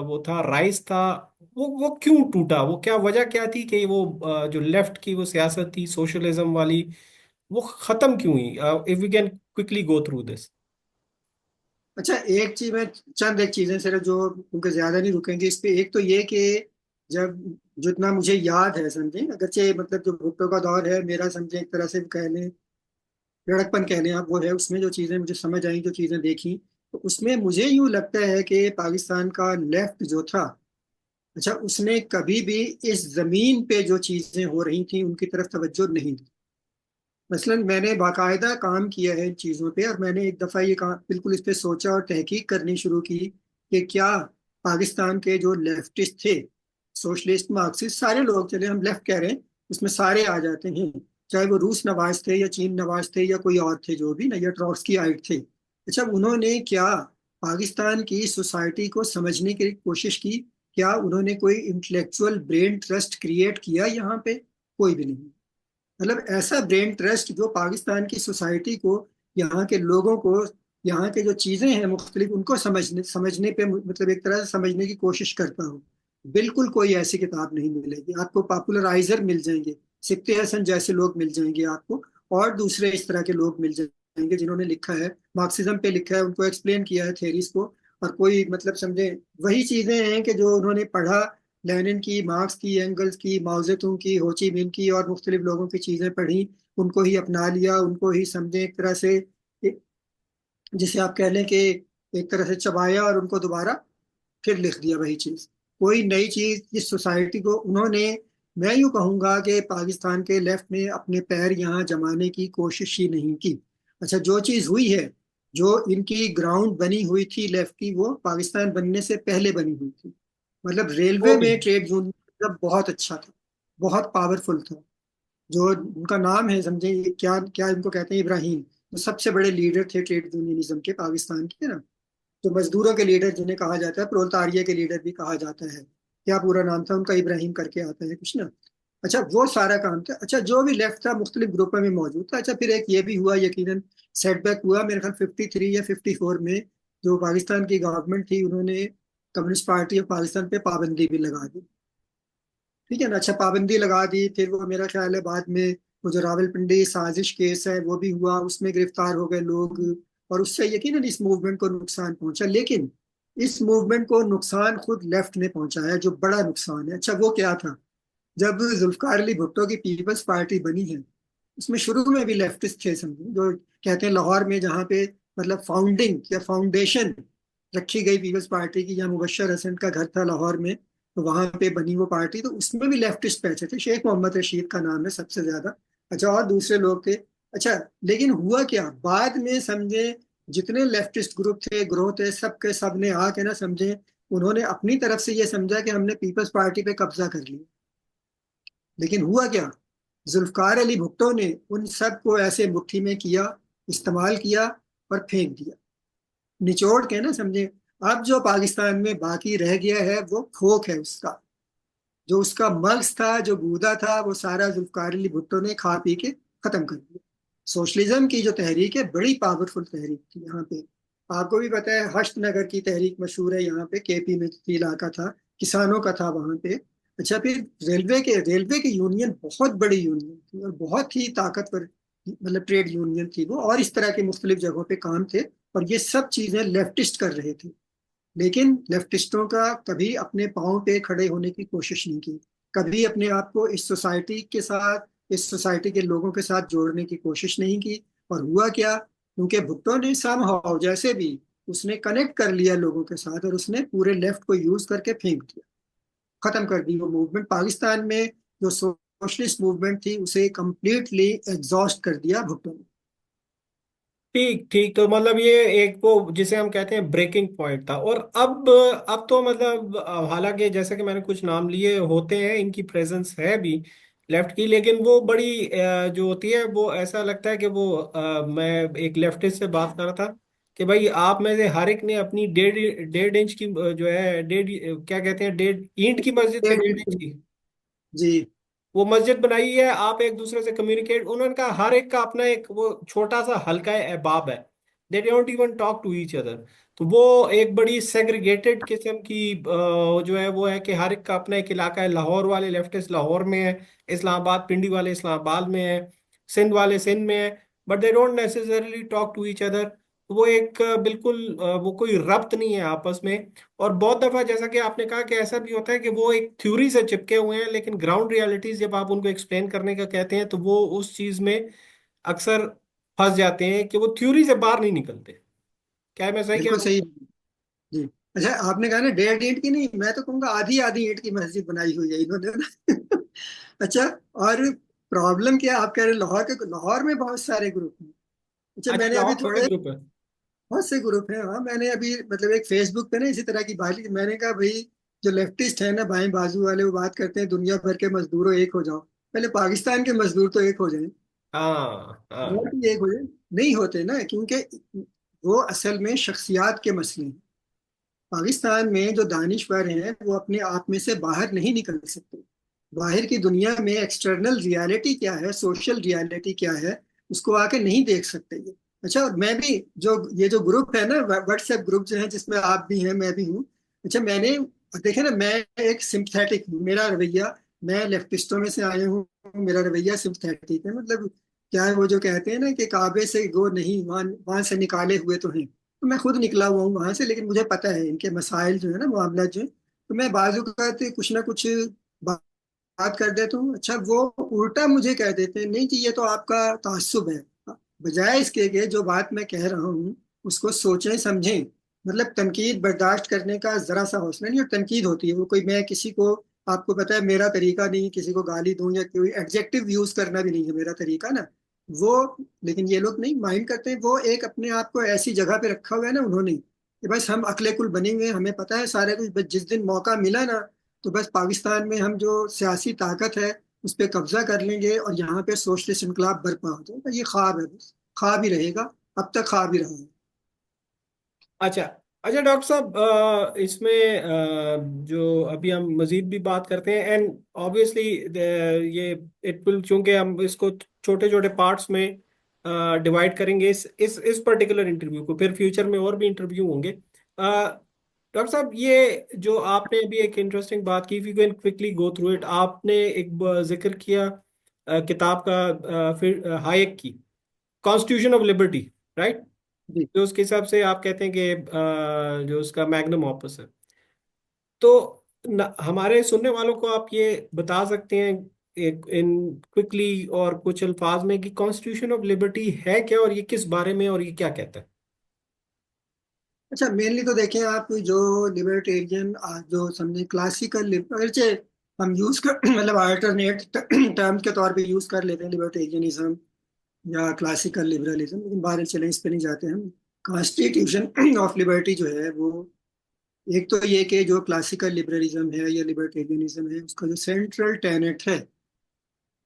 वो था, राइज था, वो क्यों टूटा? वो क्या वजह क्या थी कि वो जो लेफ्ट की वो सियासत थी सोशलिज्म वाली, वो खत्म क्यों हुई? If we can quickly go through this. अच्छा, एक चीज में, चंद एक चीजें सिर्फ जो, क्योंकि ज्यादा नहीं रुकेंगे इस पे। एक तो ये कि जब, जितना मुझे याद है समझे, अगरचे मतलब जो भुट्टो का दौर है मेरा, समझे एक तरह से कह लें, लड़कपन कह लें आप, वो है, उसमें जो चीजें मुझे समझ आई, जो चीजें देखी, तो उसमें मुझे यूं लगता है कि पाकिस्तान का लेफ्ट जो था, अच्छा, उसने कभी भी इस जमीन पे जो चीजें हो रही थी उनकी तरफ तवज्जो नहीं दी। मसलन मैंने बाकायदा काम किया है इन चीज़ों पे, और मैंने एक दफ़ा ये काम बिल्कुल इस पे सोचा और तहकीक करनी शुरू की कि क्या पाकिस्तान के जो लेफ्टिस्ट थे, सोशलिस्ट मार्क्सिस्ट सारे लोग, चले हम लेफ्ट कह रहे हैं, उसमें सारे आ जाते हैं, चाहे वो रूस नवाज थे या चीन नवाज थे या कोई और थे जो भी ना, या ट्रॉट्स्कीइट थे, अच्छा, उन्होंने क्या पाकिस्तान की सोसाइटी को समझने की कोशिश की? क्या उन्होंने कोई इंटेलेक्चुअल ब्रेन ट्रस्ट क्रिएट किया यहाँ पे? कोई भी नहीं। मतलब ऐसा ब्रेन ट्रस्ट जो पाकिस्तान की सोसाइटी को, यहाँ के लोगों को, यहाँ के जो चीजें हैं मुख्तलिफ, उनको समझने समझने पे, मतलब एक तरह से समझने की कोशिश करता हो, बिल्कुल कोई ऐसी किताब नहीं मिलेगी आपको। पॉपुलराइजर मिल जाएंगे, सिप्ते हसन जैसे लोग मिल जाएंगे आपको, और दूसरे इस तरह के लोग मिल जाएंगे जिन्होंने लिखा है, मार्क्सिज्म पे लिखा है, उनको एक्सप्लेन किया है थेरीज को, और कोई मतलब समझे वही चीजें हैं कि जो उन्होंने पढ़ा, लेनिन की, मार्क्स की, एंगल्स की, माओ जेतुंग की, हो ची मिन की, और मुख्तलिफ लोगों की चीजें पढ़ी, उनको ही अपना लिया, उनको ही समझे एक तरह से, जिसे आप कह लें कि एक तरह से चबाया, और उनको दोबारा फिर लिख दिया वही चीज। कोई नई चीज इस सोसाइटी को उन्होंने, मैं यूं कहूंगा कि पाकिस्तान के लेफ्ट ने अपने पैर यहाँ जमाने की कोशिश ही नहीं की। अच्छा, जो चीज हुई है, जो इनकी ग्राउंड बनी हुई थी लेफ्ट की, वो पाकिस्तान बनने से पहले बनी हुई थी। मतलब वो रेलवे भी में ट्रेड यूनियन मतलब बहुत अच्छा था, बहुत पावरफुल था। जो उनका नाम है समझे, क्या क्या इनको कहते हैं, इब्राहिम, तो सबसे बड़े लीडर थे ट्रेड यूनियनिज्म के पाकिस्तान के ना। तो मजदूरों के लीडर जिन्हें कहा जाता है, प्रोलेटारिया के लीडर भी कहा जाता है, क्या पूरा नाम था उनका, इब्राहिम करके आता है कुछ ना। अच्छा, वो सारा काम था। अच्छा, जो भी लेफ्ट था मुख्तलिफ ग्रुपों में मौजूद था। अच्छा, फिर एक ये भी हुआ यकीनन, सेटबैक हुआ मेरे ख्याल 53 या 54 में, जो पाकिस्तान की गवर्नमेंट थी, उन्होंने कम्युनिस्ट पार्टी ऑफ पाकिस्तान पे पाबंदी भी लगा दी। ठीक है ना। अच्छा, पाबंदी लगा दी, फिर वो मेरा ख्याल है बाद में वो जो रावलपिंडी साजिश केस है वो भी हुआ, उसमें गिरफ्तार हो गए लोग, और उससे यकीनन इस मूवमेंट को नुकसान पहुंचा। लेकिन इस मूवमेंट को नुकसान खुद लेफ्ट ने पहुंचाया, जो बड़ा नुकसान है। अच्छा, वो क्या था? जब जुल्फकार अली भुट्टो की पीपल्स पार्टी बनी है, उसमें शुरू में भी लेफ्टिस्ट थे समझे, जो कहते हैं लाहौर में जहाँ पे मतलब फाउंडिंग या फाउंडेशन रखी गई पीपल्स पार्टी की, या मुबशर हसन का घर था लाहौर में, तो वहां पे बनी वो पार्टी, तो उसमें भी लेफ्टिस्ट पैसे थे। शेख मोहम्मद रशीद का नाम है सबसे ज्यादा। अच्छा, और दूसरे लोग थे। अच्छा, लेकिन हुआ क्या बाद में समझे, जितने लेफ्टिस्ट ग्रुप थे, ग्रोह थे, सब के सब ने आके ना समझे, उन्होंने अपनी तरफ से ये समझा कि हमने पीपल्स पार्टी पे कब्जा कर लिया। लेकिन हुआ क्या? जुल्फकार अली भुट्टो ने उन सब को ऐसे मुट्ठी में किया, इस्तेमाल किया, और फेंक दिया, निचोड़ के ना समझे। अब जो पाकिस्तान में बाकी रह गया है वो खोख है उसका, जो उसका मर्ज था, जो गूदा था, वो सारा जुल्फकार अली भुट्टो ने खा पी के खत्म कर दिया। सोशलिज्म की जो तहरीक है, बड़ी पावरफुल तहरीक थी यहाँ पे। आपको भी पता है, हश्त नगर की तहरीक मशहूर है यहाँ पे, केपी में इलाका था, किसानों का था वहां पे। अच्छा, फिर रेलवे की यूनियन बहुत बड़ी यूनियन थी, और बहुत ही ताकतवर मतलब ट्रेड यूनियन थी वो, और इस तरह के मुख्तलिफ जगहों पे काम थे, और ये सब चीजें लेफ्टिस्ट कर रहे थे। लेकिन लेफ्टिस्टों का कभी अपने पाँव पे खड़े होने की कोशिश नहीं की, कभी अपने आप को इस सोसाइटी के साथ, इस सोसाइटी के लोगों के साथ जोड़ने की कोशिश नहीं की। और हुआ क्या? क्योंकि भुट्टो ने समहाउ जैसे भी उसने कनेक्ट कर लिया लोगों के साथ, और उसने पूरे लेफ्ट को यूज करके फेंक दिया, खत्म कर दी वो मूवमेंट। पाकिस्तान में जो सोशलिस्ट मूवमेंट थी उसे कंप्लीटली एग्जॉस्ट कर दिया भुट्टो ने। ठीक ठीक। तो मतलब ये एक वो जिसे हम कहते हैं ब्रेकिंग पॉइंट था। और अब तो मतलब हालांकि जैसे कि मैंने कुछ नाम लिए होते हैं, इनकी प्रेजेंस है भी लेफ्ट की, लेकिन वो बड़ी जो होती है वो ऐसा लगता है कि वो मैं एक लेफ्टिस्ट से बात कर रहा था कि भाई आप में से हर एक ने अपनी 1.5 इंच की जो है क्या कहते हैं, 1.5 ईंट की मस्जिद के 1.5 इंच की जी। वो मस्जिद बनाई है। आप एक दूसरे से कम्युनिकेट, उन्होंने कहा हर एक का अपना एक वो छोटा सा हल्का अहबाब है। They don't even talk to each other. तो वो एक बड़ी सेग्रीगेटेड किस्म की जो है वो है कि हर एक का अपना एक इलाका है। लाहौर वाले लेफ्टिस्ट लाहौर में है, इस्लामाबाद पिंडी वाले इस्लामाबाद में है, सिंध वाले सिंध में है, but they don't necessarily talk to each other. वो एक बिल्कुल वो कोई रब्त नहीं है आपस में। और बहुत दफा जैसा कि आपने कहा कि ऐसा भी होता है कि वो एक थ्योरी से चिपके हुए हैं, लेकिन ग्राउंड रियलिटीज जब आप उनको एक्सप्लेन करने का कहते हैं तो वो उस चीज में अक्सर फंस जाते हैं कि वो थ्योरी से बाहर नहीं निकलते। क्या मैं सही कह बिल्कुल रहा हूँ? सही। जी। अच्छा, आपने कहा ना 1.5 ईंट की नहीं, मैं तो कहूँगा आधी आधी ईंट की मस्जिद बनाई हुई है इन्होंने ना। अच्छा। और प्रॉब्लम क्या है, आप कह रहे हैं लाहौर में बहुत सारे ग्रुप हैं। अच्छा, अच्छा, मैंने अभी लाहौर में भी थोड़े ग्रुप है? बहुत से ग्रुप हैं। हाँ, मैंने अभी मतलब एक फेसबुक पे ना इसी तरह की बात, मैंने कहा भाई, जो लेफ्टिस्ट है ना बाएं बाजू वाले, वो बात करते हैं दुनिया भर के मजदूरों एक हो जाओ। पहले पाकिस्तान के मजदूर तो एक हो जाएं, हाँ और हाँ। भी एक हो जाए। नहीं होते ना, क्योंकि वो असल में शख्सियात के मसले हैं। पाकिस्तान में जो दानिश्वर हैं वो अपने आप में से बाहर नहीं निकल सकते। बाहर की दुनिया में एक्सटर्नल रियलिटी क्या है, सोशल रियलिटी क्या है, उसको आके नहीं देख सकते ये। अच्छा, और मैं भी, जो ये जो ग्रुप है ना, व्हाट्सएप ग्रुप जो है जिसमें आप भी हैं मैं भी हूँ। अच्छा, मैंने देखे ना, मैं एक सिंपथेटिक हूँ, मेरा रवैया, मैं लेफ्टिस्टों में से आया हूँ, मेरा रवैया सिंपथेटिक है। मतलब क्या है वो जो कहते हैं ना कि काबे से गो नहीं, वहां वहां से निकाले हुए तो हैं। तो मैं खुद निकला हुआ हूँ वहां से, लेकिन मुझे पता है इनके मसाइल जो है ना, मामला जो है। तो मैं बाजू कहते कुछ ना कुछ बात कर देता हूँ। अच्छा, वो उल्टा मुझे कह देते हैं नहीं जी, ये तो आपका ताज्जुब है। बजाय इसके कि जो बात मैं कह रहा हूँ उसको सोचें समझें। मतलब तनकीद बर्दाश्त करने का जरा सा हौसला नहीं, और तनकीद होती है वो कोई, मैं किसी को, आपको पता है मेरा तरीका नहीं किसी को गाली दूं या कोई एडजेक्टिव यूज करना भी नहीं है मेरा तरीका ना वो। लेकिन ये लोग नहीं माइंड करते हैं, वो एक अपने आप को ऐसी जगह पे रखा हुआ है ना उन्होंने कि बस हम अकले कुल बने हुए हैं, हमें पता है सारे कुछ, बस जिस दिन मौका मिला ना तो बस पाकिस्तान में हम जो सियासी ताकत है उस पर कब्जा कर लेंगे और यहाँ पे सोशलिस्ट इनकलाब बर्पा हो जाएगा। ये ख्वाब है, बस ख्वाब ही रहेगा। अब तक ख्वाब ही रहा है। अच्छा अच्छा डॉक्टर साहब, इसमें जो अभी हम मजीद भी बात करते हैं, एंड ऑब्वियसली ये इट विल, चूंकि हम इसको छोटे छोटे पार्ट्स में डिवाइड करेंगे इस पर्टिकुलर इंटरव्यू को, फिर फ्यूचर में और भी इंटरव्यू होंगे। डॉक्टर साहब, ये जो आपने अभी एक इंटरेस्टिंग बात की, if you can quickly go through it, आपने एक जिक्र किया किताब का, फिर हायक की कॉन्स्टिट्यूशन ऑफ लिबर्टी, राइट? जी। जो उसके हिसाब से आप कहते हैं कि जो उसका मैग्नम ऑपस है। तो हमारे सुनने वालों को आप ये बता सकते हैं एक इन क्विकली और कुछ अल्फाज में कि कॉन्स्टिट्यूशन ऑफ लिबर्टी है क्या, और ये किस बारे में, और ये क्या कहता है? अच्छा, मेनली तो देखें आप, जो लिबर्टेरियन, जो समझे क्लासिकल, अगरचे हम यूज कर मतलब अल्टरनेट टर्म के तौर पे यूज कर लेते हैं लिबर्टेरियनिज्म या क्लासिकल लिबरलिज्म, लेकिन बाहर चले इस पे नहीं जाते हम। कॉन्स्टिट्यूशन ऑफ लिबर्टी जो है वो, एक तो ये कि जो क्लासिकल लिबरलिज्म है या लिबर्टेरियनिज्म है उसका जो सेंट्रल टेनेट है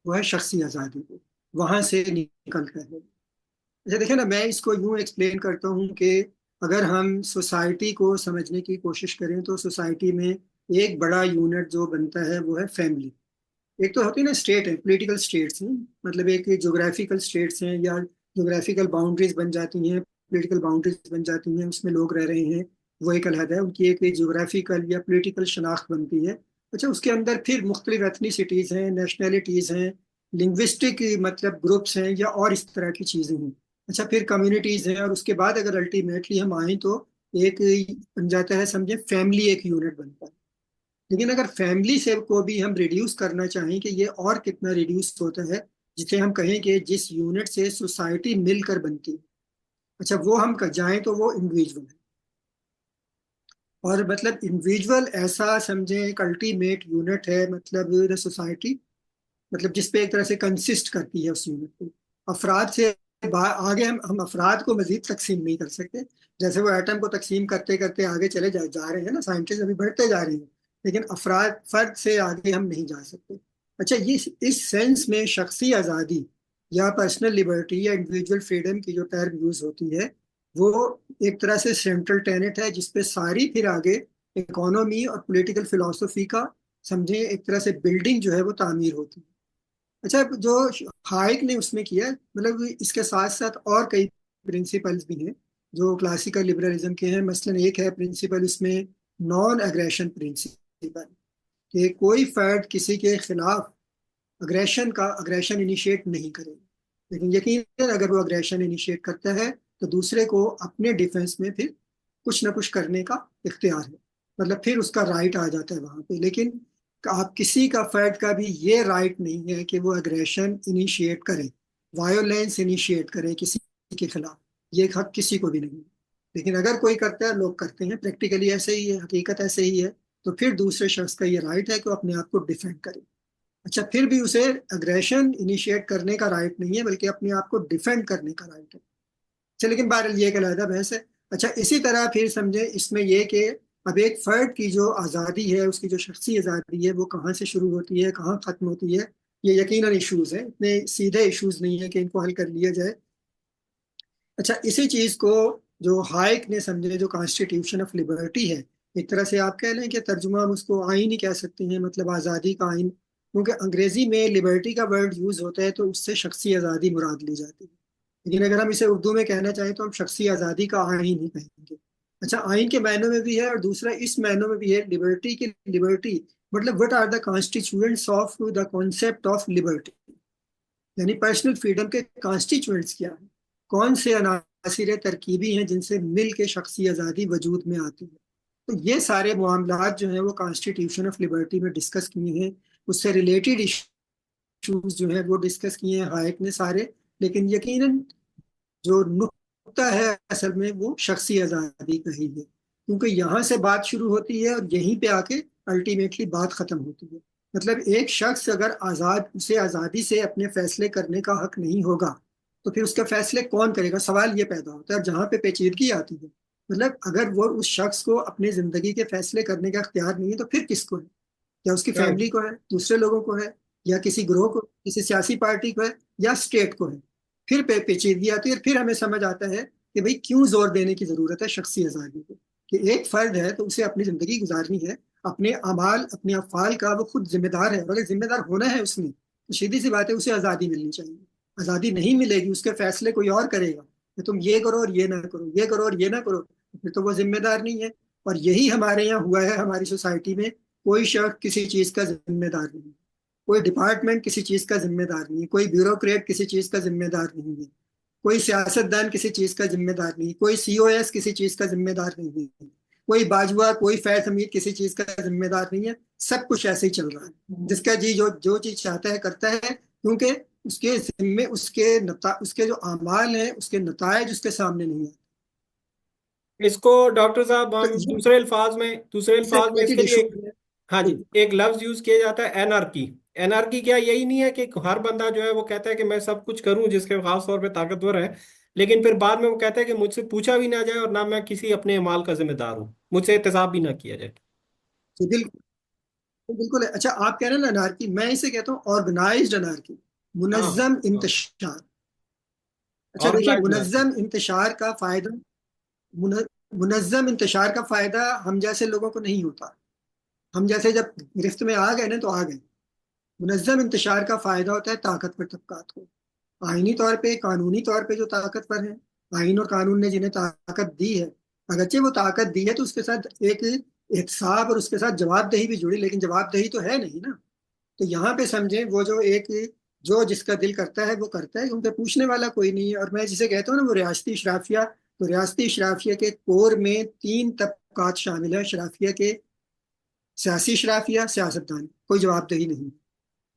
वो है शख्सी आज़ादी को वहां से निकल कर है। अच्छा, देखिए ना, मैं इसको यूं एक्सप्लेन करता हूँ कि अगर हम सोसाइटी को समझने की कोशिश करें तो सोसाइटी में एक बड़ा यूनिट जो बनता है वो है फैमिली। एक तो होती है ना स्टेट है, पॉलिटिकल स्टेट्स हैं, मतलब एक जोग्राफिकल स्टेट्स हैं या जोग्राफिकल बाउंड्रीज बन जाती हैं, पॉलिटिकल बाउंड्रीज बन जाती हैं, उसमें लोग रह रहे हैं, वो एक अलग है, उनकी एक जोग्राफिकल या पॉलिटिकल शनाख्त बनती है। अच्छा, उसके अंदर फिर मुख्तलिफ एथनिसिटीज़ हैं, नेशनैलिटीज़ हैं, लिंग्विस्टिक मतलब ग्रुप्स हैं या और इस तरह की चीज़ें हैं। अच्छा, फिर कम्युनिटीज़ हैं, और उसके बाद अगर अल्टीमेटली हम आए तो एक बन जाता है, समझे, फैमिली एक यूनिट बनता है। लेकिन अगर फैमिली से को भी हम रिड्यूस करना चाहें कि ये और कितना रिड्यूस होता है, जिसे हम कहें कि जिस यूनिट से सोसाइटी मिलकर बनती है, अच्छा वो हम जाएं तो वो इंडिविजुअल है। और मतलब इंडिविजुअल ऐसा समझें एक अल्टीमेट यूनिट है, मतलब द सोसाइटी, मतलब जिसपे एक तरह से कंसिस्ट करती है उस यूनिट को। अफराद से आगे हम अफराद को मजीद तकसीम नहीं कर सकते। जैसे वो एटम को तकसीम करते करते आगे चले जा रहे हैं ना, साइंटिस्ट अभी बढ़ते जा रहे हैं, लेकिन अफराद फर्द से आगे हम नहीं जा सकते। अच्छा, ये इस सेंस में शख्सी आज़ादी या पर्सनल लिबर्टी या इंडिविजुअल फ्रीडम की जो टर्म यूज होती है वो एक तरह से सेंट्रल टेनेट है, जिसपे सारी फिर आगे इकोनॉमी और पॉलिटिकल फिलोसफी का, समझे, एक तरह से बिल्डिंग जो है वो तामीर होती है। अच्छा, जो हाइक ने उसमें किया, मतलब इसके साथ साथ और कई प्रिंसिपल्स भी हैं जो क्लासिकल लिबरलिज्म के हैं। मसलन एक है प्रिंसिपल उसमें, नॉन एग्रेशन प्रिंसिपल, कि कोई फर्द किसी के खिलाफ अग्रेशन इनिशिएट नहीं करेगा, लेकिन यकीन अगर वो अग्रेशन इनिशिएट करता है तो दूसरे को अपने डिफेंस में फिर कुछ ना कुछ करने का इख्तियार है, मतलब फिर उसका राइट आ जाता है वहां पे। लेकिन आप किसी का फर्द का भी ये राइट नहीं है कि वो अग्रेशन इनिशिएट करे, वायोलेंस इनिशिएट करे किसी के खिलाफ, ये हक किसी को भी नहीं है। लेकिन अगर कोई करता है, लोग करते हैं, प्रैक्टिकली ऐसे ही है, हकीकत ऐसे ही है, तो फिर दूसरे शख्स का ये राइट है कि वो अपने आप को डिफेंड करे। अच्छा, फिर भी उसे अग्रेशन इनिशिएट करने का राइट नहीं है, बल्कि अपने आप को डिफेंड करने का राइट है। अच्छा, लेकिन बहरहाल ये एक अलग बहस है। अच्छा, इसी तरह फिर समझे इसमें ये कि अब एक फर्द की जो आज़ादी है, उसकी जो शख्सी आज़ादी है, वो कहाँ से शुरू होती है, कहाँ ख़त्म होती है, ये यकीनन इश्यूज हैं, इतने सीधे इश्यूज नहीं है कि इनको हल कर लिया जाए। अच्छा, इसी चीज को जो हाइक ने समझे, जो कॉन्स्टिट्यूशन ऑफ लिबर्टी है, एक तरह से आप कह लें कि तर्जुमा हम उसको आइन ही कह सकते हैं, मतलब आज़ादी का आइन, क्योंकि अंग्रेजी में लिबर्टी का वर्ड यूज होता है तो उससे शख्सी आज़ादी मुराद ली जाती है। लेकिन अगर हम इसे उर्दू में कहना चाहें तो हम शख्सी आज़ादी का आइन ही कहेंगे। अच्छा, आइन के मायनों में भी है और दूसरा इस मायनों में भी है, लिबर्टी की लिबर्टी मतलब what are the constituents of the concept of liberty, यानी पर्सनल फ्रीडम के कॉन्स्टिट्यूएंट्स क्या है, कौन से अनासिर तरकीबी हैं जिनसे मिल के शख्सी आज़ादी वजूद में आती है। तो ये सारे मामलात जो हैं वो कॉन्स्टिट्यूशन ऑफ लिबर्टी में डिस्कस किए हैं, उससे रिलेटेड इश्यूज जो हैं वो डिस्कस किए हैं हाइक ने सारे। लेकिन यकीनन जो नुक्ता है असल में वो शख्सी आज़ादी का ही है, क्योंकि यहाँ से बात शुरू होती है और यहीं पे आके अल्टीमेटली बात खत्म होती है। मतलब एक शख्स अगर आज़ाद, उसे आज़ादी से अपने फैसले करने का हक नहीं होगा, तो फिर उसके फैसले कौन करेगा, सवाल ये पैदा होता है। जहाँ पे पेचीदगी आती है, मतलब अगर वो उस शख्स को अपनी जिंदगी के फैसले करने का अख्तियार नहीं है, तो फिर किसको है? या उसकी राइट। फैमिली को है, दूसरे लोगों को है, या किसी ग्रोह को, किसी सियासी पार्टी को है, या स्टेट को है? फिर पेचीदगी आती है और फिर हमें समझ आता है कि भाई क्यों जोर देने की जरूरत है शख्सी आज़ादी पे, कि एक फर्द है तो उसे अपनी जिंदगी गुजारनी है, अपने अमाल अपने अफ़ाल का वो खुद जिम्मेदार है, और अगर जिम्मेदार होना है उसने, तो सीधी सी बात है उसे आज़ादी मिलनी चाहिए। आज़ादी नहीं मिलेगी, उसके फैसले कोई और करेगा कि तुम ये करो और ये ना करो, ये करो और ये ना करो, तो फिर तो वो जिम्मेदार नहीं है। और यही हमारे यहाँ हुआ है, हमारी सोसाइटी में कोई शख्स किसी चीज का जिम्मेदार नहीं, कोई डिपार्टमेंट किसी चीज का जिम्मेदार नहीं, कोई ब्यूरोक्रेट किसी चीज का जिम्मेदार नहीं है, कोई सियासतदान किसी चीज का जिम्मेदार नहीं, कोई सीओएस किसी चीज का जिम्मेदार नहीं है, कोई बाजवा कोई फैज हमीद किसी चीज का जिम्मेदार नहीं है। सब कुछ ऐसे ही चल रहा है, जिसका जी जो जो चीज चाहता है करता है, क्योंकि उसके जिम्मे उसके जो अमाल हैं, उसके नतायज उसके सामने नहीं है। इसको डॉक्टर साहब तो हम ये दूसरे इससे अल्फाज में रिलेटेड इसके लिए इशू एक, है। हाँ जी, जी। एक लफ्ज यूज किया जाता है, एनआरकी। एनआरकी क्या यही नहीं है कि हर बंदा जो है वो कहता है कि मैं सब कुछ करूं जिसके खास तौर पे ताकतवर है, लेकिन फिर बाद में वो कहता है कि मुझसे पूछा भी ना जाए और ना मैं किसी अपने माल का जिम्मेदार हूँ, मुझसे एहतसाब भी ना किया जाए। जी बिल्कुल, बिल्कुल है। अच्छा, आप कह रहे हैं ना अनारकी, मैं इसे कहता हूँ ऑर्गेनाइज्ड अनारकी, हाँ। मुनज्जम हाँ। इंतशार। अच्छा देखिए, ऑर्गेनाइज अनारकी। मुनज्जम इंतशार का फायदा हम जैसे लोगों को नहीं होता। हम जैसे जब गिरफ्त में आ गए ना तो आ गए। मुनज्जम इंतशार का फायदा होता है ताकतवर तबकात को, आईनी तौर पे, कानूनी तौर पे जो ताकतवर है, आइन और कानून ने जिन्हें ताकत दी है, अगरचे वो ताकत दी है तो उसके साथ एक एहतसाब और उसके साथ जवाबदेही भी जुड़ी, लेकिन जवाबदेही तो है नहीं ना। तो यहाँ पे समझे वो जो एक, जो जिसका दिल करता है वो करता है, क्योंकि पूछने वाला कोई नहीं है। और मैं जिसे कहता हूँ ना वो रियासती इशराफिया, तो रियासती इशराफिया के कोर में तीन तबकात शामिल है इशराफिया के: सियासी इशराफिया, सियासतदान, कोई जवाबदेही नहीं।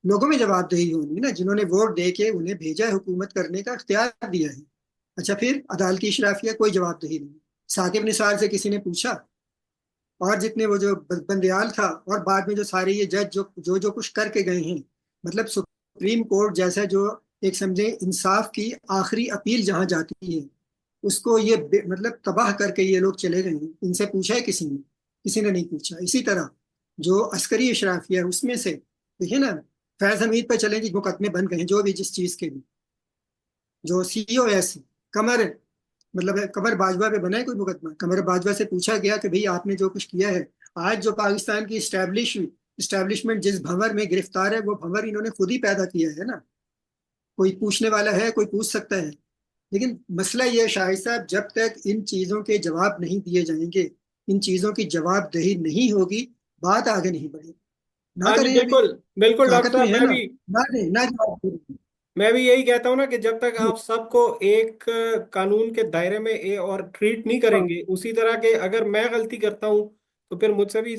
लोगों में जवाबदेही होनी है ना, जिन्होंने वोट दे के उन्हें भेजा है, हुकूमत करने का इख्तियार दिया है। अच्छा, फिर अदालती इशराफिया, कोई जवाबदेही नहीं। साकिब निसार से किसी ने पूछा, और जितने वो जो बंदयाल था, और बाद में जो सारे ये जज जो जो जो कुछ करके गए हैं, मतलब सुप्रीम कोर्ट जैसा जो एक समझे इंसाफ की आखिरी अपील जहां जाती है, उसको ये मतलब तबाह करके ये लोग चले गए हैं। इनसे पूछा है किसी ने? किसी ने नहीं पूछा। इसी तरह जो अस्करी इशराफिया है उसमें से देखिए ना, फैज हमीद पर चले कि मुकदमे बन गए हैं, जो भी जिस चीज के भी, जो सीओएस कमर, मतलब कमर बाजवा पे बना है कोई मुकदमा, कमर बाजवा से पूछा गया कि भाई आपने जो कुछ किया है, आज जो पाकिस्तान की इस्टेब्लिशमेंट जिस भंवर में गिरफ्तार है, वो भंवर इन्होंने खुद ही पैदा किया है ना। कोई पूछने वाला है, कोई पूछ सकता है। लेकिन मसला ये है शाहिद साहब, जब तक इन चीजों के जवाब नहीं दिए जाएंगे, इन चीजों की जवाबदेही नहीं होगी, बात आगे नहीं बढ़ेगी। ना हाँ जी, करें अभी, बिल्कुल बिल्कुल डॉक्टर ताकत में साहब, है मैं ना, भी ना दें ना जवाब दें। मैं भी यही कहता हूँ ना कि जब तक आप सबको एक कानून के दायरे में और ट्रीट नहीं हाँ, करेंगे उसी तरह के, अगर मैं गलती करता हूँ तो फिर मुझसे भी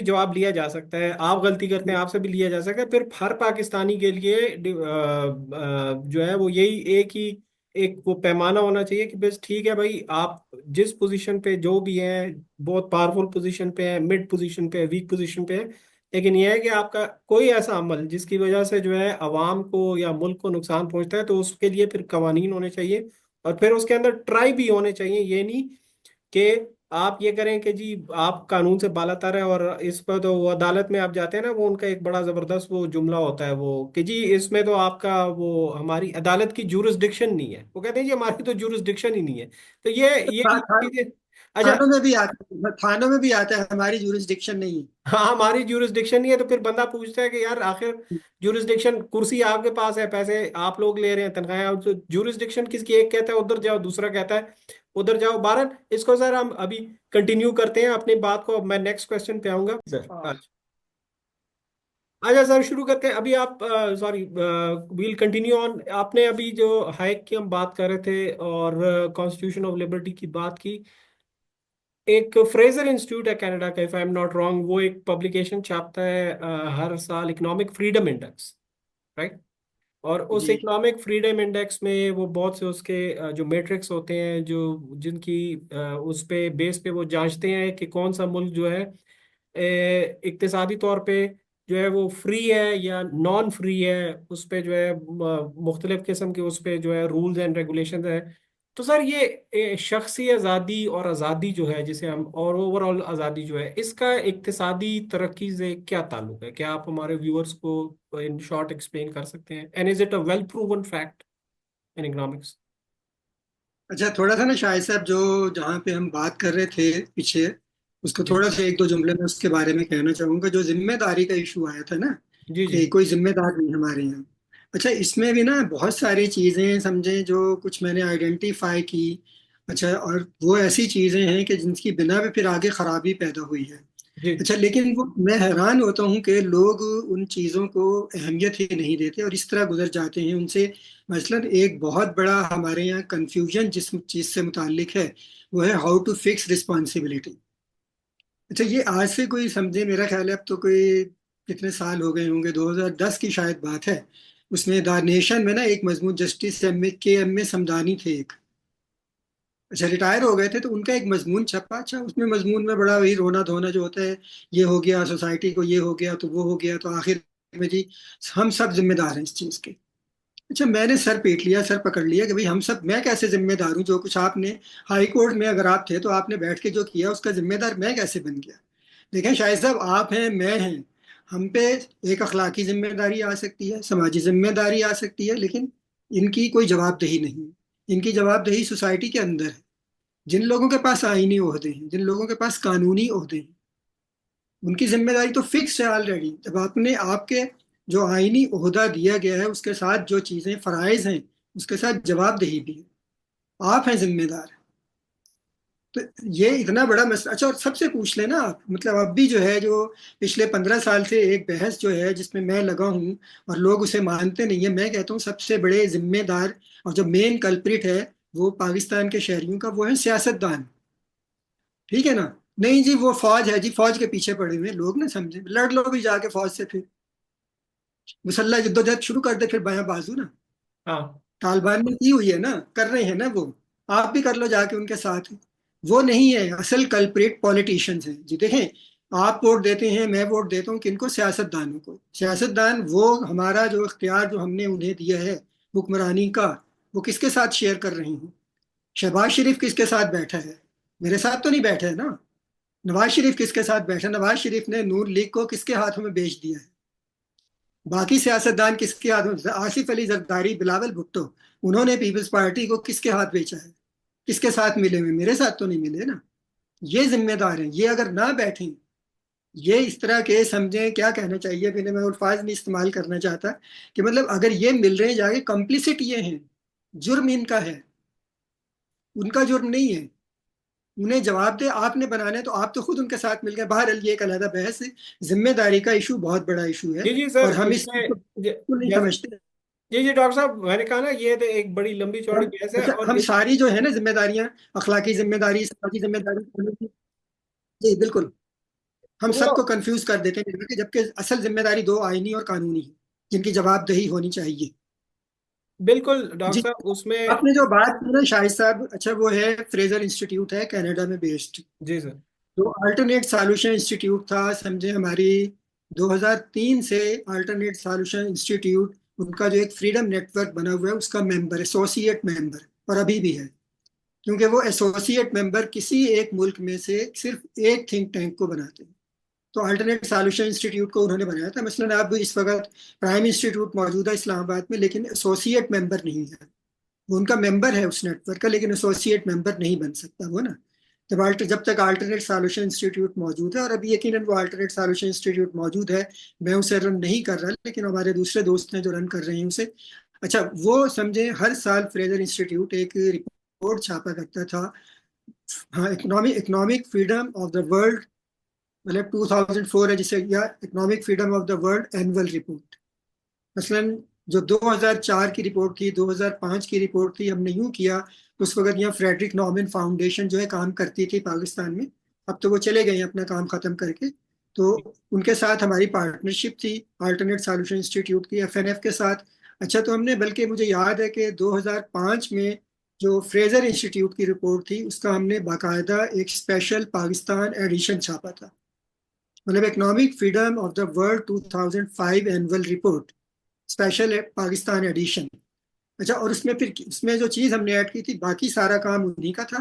जवाब लिया जा सकता है, आप गलती करते हैं आपसे भी लिया जा सकता है। फिर हर पाकिस्तानी के लिए जो है वो यही एक वो पैमाना होना चाहिए कि बस ठीक है भाई, आप जिस पोजीशन पे जो भी हैं, बहुत पावरफुल पोजीशन पे हैं, मिड पोजीशन पे है, वीक पोजीशन पे है, लेकिन यह है कि आपका कोई ऐसा अमल जिसकी वजह से जो है अवाम को या मुल्क को नुकसान पहुंचता है, तो उसके लिए फिर कवानीन होने चाहिए, और फिर उसके अंदर ट्राई भी होने चाहिए। ये नहीं कि आप ये करें कि जी आप कानून से बालातर है, और इस पर तो वो अदालत में आप जाते हैं ना, वो उनका एक बड़ा जबरदस्त वो जुमला होता है वो कि जी इसमें तो आपका वो हमारी अदालत की जुरिस्डिक्शन नहीं है, वो कहते हैं जी हमारी तो जुरिस्डिक्शन ही नहीं है। तो ये था, था, चीजें। अच्छा। थानों में भी आता है, थानों में भी आता है, हमारी जुरिस्डिक्शन नहीं हाँ, हमारी जुरिस्डिक्शन नहीं है, तो फिर बंदा पूछता है कि यार आखिर जुरिस्डिक्शन, कुर्सी आपके पास है, पैसे आप लोग ले रहे हैं, तनख्वाहें तो जुरिस्डिक्शन किसकी, एक कहता है उधर जाओ, दूसरा कहता है उधर जाओ। बहरहाल इसको सर हम अभी कंटिन्यू करते हैं अपनी बात को, अब मैं नेक्स्ट क्वेश्चन पे आऊंगा सर है। आज। अच्छा सर, शुरू करते हैं। अभी आप, सॉरी, वील कंटिन्यू ऑन। आपने अभी जो हाइक की हम बात कर रहे थे और कॉन्स्टिट्यूशन ऑफ लिबर्टी की बात की, एक फ्रेजर इंस्टीट्यूट है कनाडा का, if I am not wrong, वो एक पब्लिकेशन छापता है हर साल, इकोनॉमिक फ्रीडम इंडेक्स, राइट। और उस जी इकोनॉमिक फ्रीडम इंडेक्स में वो बहुत से उसके जो मैट्रिक्स होते हैं, जो जिनकी उस पे बेस पे वो जांचते हैं कि कौन सा मुल्क जो है इक्तिसादी तौर पे जो है वो फ्री है या नॉन फ्री है, उस पे जो है मुख्तलिफ किस्म के उस पे जो है रूल्स एंड रेगुलेशंस है। तो सर ये शख्सी आज़ादी और आज़ादी जो है जिसे हम, और ओवरऑल आज़ादी जो है, इसका इक्तिसादी तरक्की से क्या ताल्लुक है? क्या आप हमारे व्यूअर्स को इन शॉर्ट एक्सप्लेन कर सकते हैं? And is it a well proven fact in economics? अच्छा, थोड़ा सा ना शायद साहब, जो जहाँ पे हम बात कर रहे थे पीछे, उसको जी थोड़ा सा एक दो जुमले में उसके बारे में कहना चाहूंगा। जो जिम्मेदारी का इशू आया था ना, जी जी कि कोई जिम्मेदार नहीं हमारे यहाँ। अच्छा, इसमें भी ना बहुत सारी चीजें समझे जो कुछ मैंने आइडेंटिफाई की। अच्छा, और वो ऐसी चीजें हैं कि जिनकी बिना भी फिर आगे खराबी पैदा हुई है। जी अच्छा, लेकिन वो मैं हैरान होता हूँ कि लोग उन चीज़ों को अहमियत ही नहीं देते और इस तरह गुजर जाते हैं उनसे। मसलन एक बहुत बड़ा हमारे यहाँ कंफ्यूजन जिस चीज़ से मुतालिक है, वो है हाउ टू फिक्स रिस्पॉन्सिबिलिटी। अच्छा, ये आज से कोई समझे, मेरा ख्याल है अब तो कोई कितने साल हो गए होंगे, 2010 की शायद बात है। उसमें द नेशन में ना एक मजमून, जस्टिस एम ए समदानी थे एक। अच्छा, रिटायर हो गए थे, तो उनका एक मजमून छपा। अच्छा, उसमें मजमून में बड़ा वही रोना धोना जो होता है, ये हो गया सोसाइटी को, ये हो गया तो वो हो गया, तो आखिर में जी हम सब जिम्मेदार हैं इस चीज के। अच्छा, मैंने सर पीट लिया, सर पकड़ लिया कि भाई हम सब, मैं कैसे जिम्मेदार हूँ? जो कुछ आपने हाई कोर्ट में अगर आप थे तो आपने बैठ के जो किया उसका जिम्मेदार मैं कैसे बन गया? देखें शाहिद साहब, आप हैं, मैं हैं, हम पे एक अखलाकी जिम्मेदारी आ सकती है, समाजी जिम्मेदारी आ सकती है, लेकिन इनकी कोई जवाबदेही नहीं है। इनकी जवाबदेही सोसाइटी के अंदर है। जिन लोगों के पास आईनी ओहदे हैं, जिन लोगों के पास कानूनी ओहदे हैं, उनकी जिम्मेदारी तो फिक्स है ऑलरेडी। जब आपने, आपके जो आईनी ओहदा दिया गया है उसके साथ जो चीजें फराइज हैं, उसके साथ जवाबदेही भी है। आप हैं जिम्मेदार। तो ये इतना बड़ा मसला। अच्छा, और सबसे पूछ लेना आप, मतलब अब भी जो है, जो पिछले 15 साल से एक बहस जो है जिसमें मैं लगा हूँ और लोग उसे मानते नहीं है, मैं कहता हूँ सबसे बड़े जिम्मेदार और जो मेन कल्प्रिट है वो पाकिस्तान के शहरियों का, वो है सियासतदान। ठीक है ना? नहीं जी, वो फौज है जी, फौज के पीछे पड़े हुए हैं लोग, ना समझे, लड़ लो भी जाके फौज से, फिर मुसल्ला जद्दोजहद शुरू कर दे, फिर बायां बाजू ना। हाँ। तालिबान ने की हुई है ना, कर रहे हैं ना वो, आप भी कर लो जाके उनके साथ। वो नहीं है असल कल्प्रिट, पॉलिटिशियंस हैं जी। देखें, आप वोट देते हैं, मैं वोट देता हूँ किनको? सियासतदानों को। सियासतदान वो हमारा जो इख्तियार जो हमने उन्हें दिया है हुक्मरानी का, वो किसके साथ शेयर कर रही हैं? शहबाज शरीफ किसके साथ बैठा है? मेरे साथ तो नहीं बैठा है ना। नवाज शरीफ किसके साथ बैठा? नवाज शरीफ ने नून लीग को किसके हाथों में बेच दिया है? बाकी सियासतदान किसके हाथों में? आसिफ अली जरदारी, बिलावल भुट्टो, उन्होंने पीपल्स पार्टी को किसके हाथ बेचा है? किसके साथ मिले हुए? मेरे साथ तो नहीं मिले ना। ये जिम्मेदार हैं। ये अगर ना बैठें, ये इस तरह के समझें, क्या कहना चाहिए, मैंने, मैं अल्फाज नहीं इस्तेमाल करना चाहता, कि मतलब अगर ये मिल रहे हैं जाके, कंप्लिसिट ये हैं, जुर्म इनका है, उनका जुर्म नहीं है। उन्हें जवाब दे, आपने बनाना है तो आप तो खुद उनके साथ मिल गए। बहरहाल ये एक अलग बहस है। जिम्मेदारी का इशू बहुत बड़ा इशू है जी जी सर, और हम इस चीज़ इसमें को बिल्कुल नहीं जैसे, समझते। जी जी डॉक्टर साहब, मैंने कहा ना ये तो एक बड़ी लंबी चौड़ी बहस है, अच्छा, और हम सारी जो है ना जिम्मेदारियां, अखलाकी जिम्मेदारी, समाजी जिम्मेदारी, कानूनी, जी बिल्कुल, हम वो सबको कंफ्यूज कर देते हैं जबकि असल जिम्मेदारी दो, आईनी और कानूनी है, जिनकी जवाबदेही होनी चाहिए। बिल्कुल डॉक्टर जी, साहब उसमें। आपने जो बात की ना शाहिद साहब, अच्छा वो है फ्रेजर इंस्टीट्यूट है कनाडा में बेस्ड। जी सर। तो अल्टरनेट सॉल्यूशन इंस्टीट्यूट था, समझे हमारी 2003 से अल्टरनेट सॉल्यूशन इंस्टीट्यूट, उनका जो एक फ्रीडम नेटवर्क बना हुआ है उसका मेंबर, एसोसिएट मेंबर, और अभी भी है। क्योंकि वो एसोसिएट मेंबर किसी एक मुल्क में से सिर्फ एक थिंक टैंक को बनाते हैं। तो अल्टरनेट सॉल्यूशन इंस्टीट्यूट को उन्होंने बनाया था। मसलन अब इस वक्त प्राइम इंस्टीट्यूट मौजूद है इस्लामाबाद में, लेकिन एसोसिएट मेंबर नहीं है। वो उनका मेंबर है उस नेटवर्क का, लेकिन एसोसिएट मेंबर नहीं बन सकता वो ना। जब तक अल्टरनेट सॉल्यूशन इंस्टीट्यूट मौजूद है, और अभी यकीनन वो अल्टरनेट सॉल्यूशन इंस्टीट्यूट मौजूद है, मैं उसे रन नहीं कर रहा, लेकिन हमारे दूसरे दोस्त हैं जो रन कर रहे हैं उसे। अच्छा, वो समझे हर साल फ्रेजर इंस्टीट्यूट एक रिपोर्ट छापा करता था। हाँ, economic economic freedom of the world, मतलब 2004 है जिसे, या economic freedom of the world annual report. मसलन जो 2004 की रिपोर्ट थी, 2005 की रिपोर्ट थी, हमने यूं किया तो उस वक्त यहाँ फ्रेडरिक नॉमन फाउंडेशन जो है काम करती थी पाकिस्तान में। अब तो वो चले गए हैं अपना काम खत्म करके। तो उनके साथ हमारी पार्टनरशिप थी अल्टरनेट सॉल्यूशन इंस्टीट्यूट की, एफएनएफ के साथ। अच्छा, तो हमने, बल्कि मुझे याद है कि 2005 में जो फ्रेजर इंस्टीट्यूट की रिपोर्ट थी उसका हमने बाकायदा एक स्पेशल पाकिस्तान एडिशन छापा था, मतलब economic freedom of the world 2005 annual report, special Pakistan edition. अच्छा, और उसमें फिर उसमें जो चीज़ हमने ऐड की थी, बाकी सारा काम उन्हीं का था,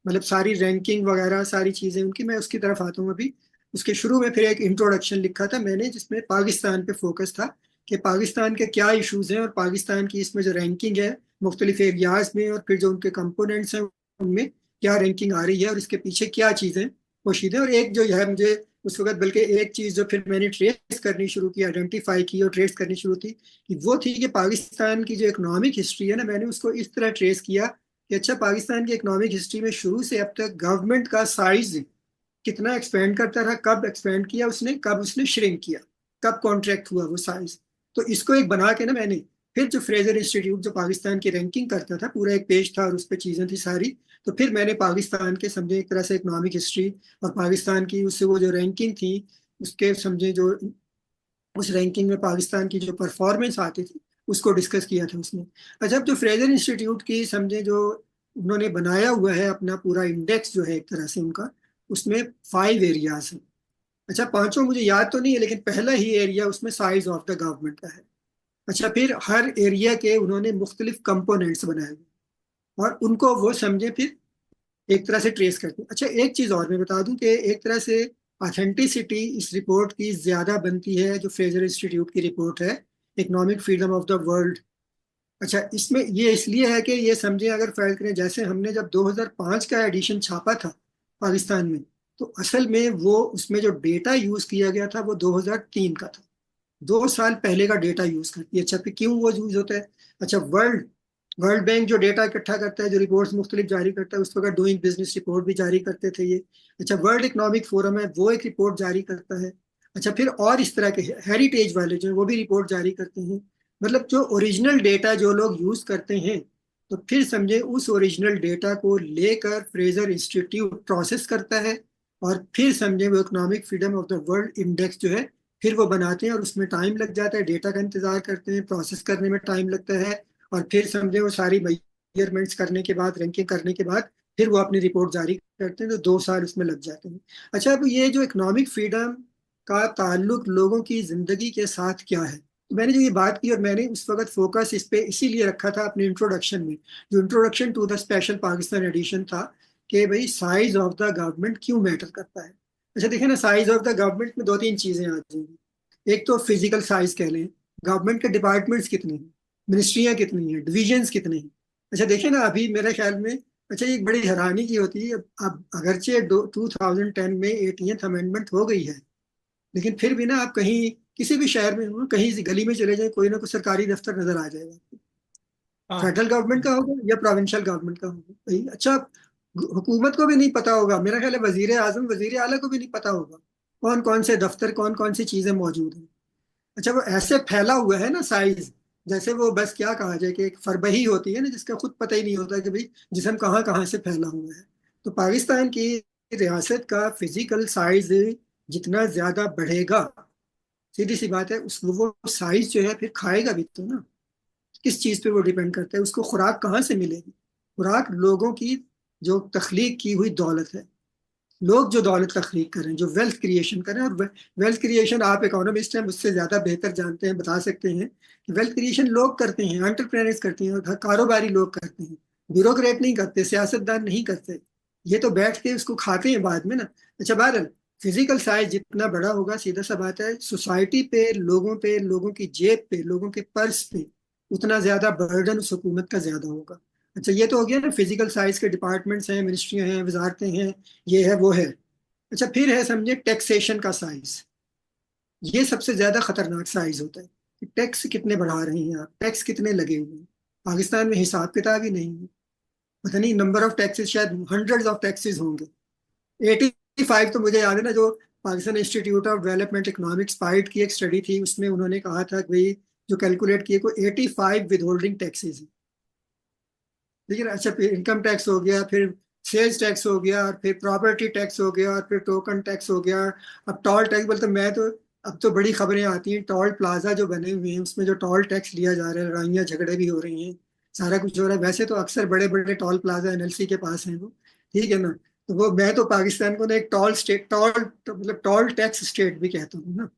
मतलब सारी रैंकिंग वगैरह सारी चीज़ें उनकी। मैं उसकी तरफ आता हूँ अभी। उसके शुरू में फिर एक इंट्रोडक्शन लिखा था मैंने जिसमें पाकिस्तान पे फोकस था, कि पाकिस्तान के क्या इश्यूज हैं और पाकिस्तान की इसमें जो रैंकिंग है मुख्तलिफ एरियाज में, और फिर जो उनके कंपोनेंट्स हैं उनमें क्या रैंकिंग आ रही है और इसके पीछे क्या चीज़ें पोशीदा हैं। और एक जो है मुझे उस वक्त, बल्कि एक चीज़ जो फिर मैंने ट्रेस करनी शुरू की, आइडेंटिफाई की और ट्रेस करनी शुरू की, कि वो थी कि पाकिस्तान की जो इकोनॉमिक हिस्ट्री है ना, मैंने उसको इस तरह ट्रेस किया कि अच्छा, पाकिस्तान की इकोनॉमिक हिस्ट्री में शुरू से अब तक गवर्नमेंट का साइज कितना एक्सपेंड करता रहा, कब एक्सपेंड किया उसने, कब उसने श्रिंक किया, कब कॉन्ट्रैक्ट हुआ वो साइज। तो इसको एक बना के ना मैंने, फिर जो फ्रेजर इंस्टीट्यूट जो पाकिस्तान की रैंकिंग करता था, पूरा एक पेज था और उस पर चीज़ें थी सारी। तो फिर मैंने पाकिस्तान के समझे एक तरह से इकोनॉमिक हिस्ट्री और पाकिस्तान की उससे वो जो रैंकिंग थी उसके समझे जो, उस रैंकिंग में पाकिस्तान की जो परफॉर्मेंस आती थी उसको डिस्कस किया था उसने। अच्छा, अब जो फ्रेजर इंस्टीट्यूट की समझे जो उन्होंने बनाया हुआ है अपना पूरा इंडेक्स जो है एक तरह से उनका, उसमें 5 एरियाज हैं। अच्छा, पांचों मुझे याद तो नहीं है, लेकिन पहला ही एरिया उसमें साइज ऑफ द गवर्नमेंट का है। अच्छा, फिर हर एरिया के उन्होंने मुख्तलिफ कंपोनेंट्स बनाए हुए और उनको वो समझे फिर एक तरह से ट्रेस करते हैं। अच्छा, एक चीज और मैं बता दूं कि एक तरह से ऑथेंटिसिटी इस रिपोर्ट की ज्यादा बनती है जो फ्रेजर इंस्टीट्यूट की रिपोर्ट है, economic freedom of the world. अच्छा, इसमें ये इसलिए है कि ये समझे, अगर फर्ज करें जैसे हमने जब 2005 का एडिशन छापा था पाकिस्तान में, तो असल में वो उसमें जो डेटा यूज किया गया था वो 2003 का था, 2 साल पहले का डेटा यूज करती है। अच्छा, फिर क्यों वो यूज होता है? अच्छा, वर्ल्ड वर्ल्ड बैंक जो डेटा इकट्ठा करता है, जो रिपोर्ट्स मुख्तलिफ जारी करता है, उस वक्त डूइंग बिजनेस रिपोर्ट भी जारी करते थे ये। अच्छा, वर्ल्ड इकोनॉमिक फोरम है वो एक रिपोर्ट जारी करता है। अच्छा, फिर और इस तरह के हेरिटेज वाले जो है वो भी रिपोर्ट जारी करते हैं। मतलब जो ओरिजिनल डेटा जो लोग यूज करते हैं, तो फिर समझे उस ओरिजिनल डेटा को लेकर फ्रेजर इंस्टीट्यूट प्रोसेस करता है, और फिर समझे वो economic freedom of the world index जो है फिर वो बनाते हैं, और उसमें टाइम लग जाता है, डेटा का इंतजार करते हैं, प्रोसेस करने में टाइम लगता है, और फिर समझे वो सारी मेजरमेंट्स करने के बाद, रैंकिंग करने के बाद, फिर वो अपनी रिपोर्ट जारी करते हैं, तो 2 साल उसमें लग जाते हैं। अच्छा, अब ये जो इकोनॉमिक फ्रीडम का ताल्लुक लोगों की जिंदगी के साथ क्या है, तो मैंने जो ये बात की और मैंने उस वक्त फोकस इस पे इसीलिए रखा था अपने इंट्रोडक्शन में, जो introduction to the special Pakistan edition था, कि भाई साइज ऑफ द गवर्नमेंट क्यों मैटर करता है। अच्छा, देखिए ना, साइज ऑफ द गवर्नमेंट में दो तीन चीजें आ जाएंगी। एक तो फिजिकल साइज कह लें, गवर्नमेंट के डिपार्टमेंट्स कितने हैं, मिनिस्ट्रियाँ कितनी हैं, डिविजन्स कितने हैं। अच्छा, देखिए ना, अभी मेरे ख्याल में, अच्छा, एक बड़ी हैरानी की होती है, अब अगरचे 2010 में 80th अमेंडमेंट हो गई है, लेकिन फिर भी ना आप कहीं किसी भी शहर में हो, कहीं गली में चले जाए, कोई ना कोई सरकारी दफ्तर नजर आ जाएगा। हाँ। फेडरल गवर्नमेंट का होगा या प्रोविंशियल गवर्नमेंट का होगा भाई। अच्छा, हुकूमत को भी नहीं पता होगा, मेरा ख्याल है वजीर आजम वजीर आला को भी नहीं पता होगा कौन कौन से दफ्तर कौन कौन सी चीजें मौजूद हैं। अच्छा, वो ऐसे फैला हुआ है ना साइज, जैसे वो बस क्या कहा जाए कि एक फरबही होती है ना, जिसका खुद पता ही नहीं होता कि भाई जिस्म कहाँ कहाँ से फैला हुआ है। तो पाकिस्तान की रियासत का फिजिकल साइज जितना ज्यादा बढ़ेगा, सीधी सी बात है, उस वो साइज जो है फिर खाएगा भी तो ना। किस चीज पे वो डिपेंड करता है, उसको खुराक कहाँ से मिलेगी? खुराक लोगों की जो तख्लीक की हुई दौलत है, लोग जो दौलत तख्लीक करें, जो वेल्थ क्रिएशन करें। और वेल्थ क्रिएशन आप इकोनॉमिस्ट हैं, मुझसे ज्यादा बेहतर जानते हैं, बता सकते हैं कि वेल्थ क्रिएशन लोग करते हैं, एंटरप्रेन्योर्स करते हैं, और कारोबारी लोग करते हैं। ब्यूरोक्रेट नहीं करते, सियासतदान नहीं करते। ये तो बैठ के उसको खाते हैं बाद में ना। अच्छा, बहरहाल फिजिकल साइज जितना बड़ा होगा, सीधा सा बात है, सोसाइटी पे, लोगों की जेब पे, लोगों के पर्स पे उतना ज्यादा बर्डन उस हुकूमत का ज्यादा होगा। अच्छा, ये तो हो गया ना, फिजिकल साइज के डिपार्टमेंट्स हैं, मिनिस्ट्रियां हैं, वजारतें हैं, ये है वो है। अच्छा, फिर है समझे टैक्सेशन का साइज। ये सबसे ज्यादा खतरनाक साइज होता है कि टैक्स कितने बढ़ा रहे हैं आप, टैक्स कितने लगे हुए हैं। पाकिस्तान में हिसाब किताब ही नहीं है। पता नहीं, नंबर ऑफ टैक्सेस शायद हंड्रेड्स ऑफ टैक्सेस होंगे। 85 तो मुझे याद है ना, जो Pakistan Institute of Development Economics PIDE की एक स्टडी थी, उसमें उन्होंने कहा था कि भाई जो कैलकुलेट किए को 85 विद होल्डिंग टैक्सेस। लेकिन अच्छा, फिर इनकम टैक्स हो गया, फिर सेल्स टैक्स हो गया, और फिर प्रॉपर्टी टैक्स हो गया, और फिर टोकन टैक्स हो गया। अब टोल टैक्स बोलते मैं तो, अब तो बड़ी खबरें आती हैं, टोल प्लाजा जो बने हुए हैं उसमें जो टोल टैक्स लिया जा रहा है, लड़ाइयाँ झगड़े भी हो रही हैं, सारा कुछ हो रहा है। वैसे तो अक्सर बड़े बड़े टोल प्लाजा एनएलसी के पास हैं वो, ठीक है ना। तो वो मैं तो पाकिस्तान को ना एक टोल स्टेट, मतलब टोल टैक्स स्टेट भी कहता हूँ ना।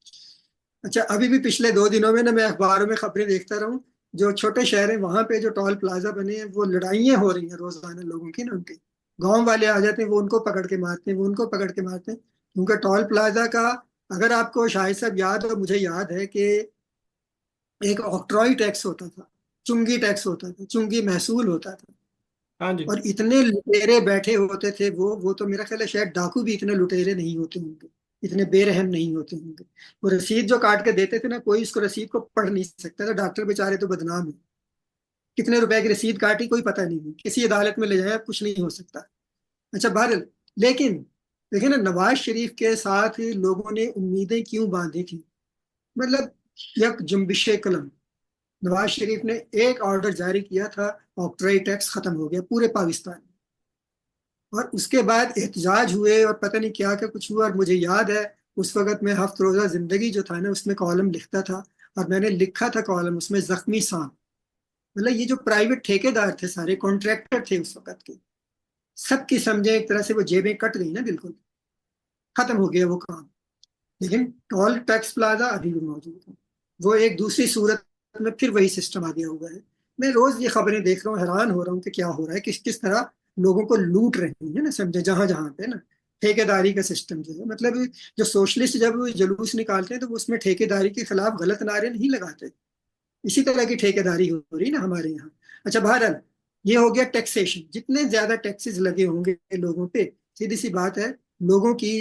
अच्छा, अभी भी पिछले 2 दिनों में ना मैं अखबारों में खबरें देखता रहूं, जो छोटे शहर हैं वहां पे जो टोल प्लाजा बने हैं, वो लड़ाइयाँ हो रही हैं रोजाना लोगों की ना, उनके गांव वाले आ जाते हैं, वो उनको पकड़ के मारते हैं, वो उनको पकड़ के मारते हैं, क्योंकि टोल प्लाजा का, अगर आपको शाहिद साहब याद हो, मुझे याद है कि एक ऑक्ट्रॉय टैक्स होता था, चुंगी टैक्स होता था, चुंगी महसूल होता था। हाँ जी। और इतने लुटेरे बैठे होते थे, वो तो मेरा ख्याल है शायद डाकू भी इतने लुटेरे नहीं होते होंगे, इतने बेरहम नहीं होते होंगे। वो रसीद जो काट के देते थे ना, कोई उसको रसीद को पढ़ नहीं सकता था, डॉक्टर बेचारे तो बदनाम है। कितने रुपए की रसीद काटी कोई पता नहीं है, किसी अदालत में ले जाए अब कुछ नहीं हो सकता। अच्छा, बहरहाल, लेकिन देखिए ना, नवाज शरीफ के साथ लोगों ने उम्मीदें क्यों बांधी थी, मतलब यक जुम्बिश कलम। नवाज शरीफ ने एक ऑर्डर जारी किया था, ऑक्ट्रॉय टैक्स खत्म हो गया पूरे पाकिस्तान। और उसके बाद एहतजाज हुए और पता नहीं क्या क्या कुछ हुआ। और मुझे याद है, उस वक्त मैं हफ्त रोजा जिंदगी जो था ना, उसमें कॉलम लिखता था, और मैंने लिखा था कॉलम उसमें जख्मी सांप। मतलब ये जो प्राइवेट ठेकेदार थे, सारे कॉन्ट्रैक्टर थे उस वक्त के, सबकी समझे एक तरह से वो जेबें कट गई ना, बिल्कुल खत्म हो गया वो काम। लेकिन टोल टैक्स प्लाजा अभी भी मौजूद है, वो एक दूसरी सूरत में फिर वही सिस्टम आ गया हुआ है। मैं रोज ये खबरें देख रहा हूँ, हैरान हो रहा हूँ कि क्या हो रहा है, किस किस तरह लोगों को लूट रहे हैं ना, समझे, जहां जहां पे ना ठेकेदारी का सिस्टम जो है, मतलब जो सोशलिस्ट जब जुलूस निकालते हैं तो वो उसमें ठेकेदारी के खिलाफ गलत नारे नहीं लगाते। इसी तरह की ठेकेदारी हो रही ना हमारे यहाँ। अच्छा, बहरहाल, ये हो गया टैक्सेशन। जितने ज्यादा टैक्सेस लगे होंगे लोगों पे, सीधी सी बात है, लोगों की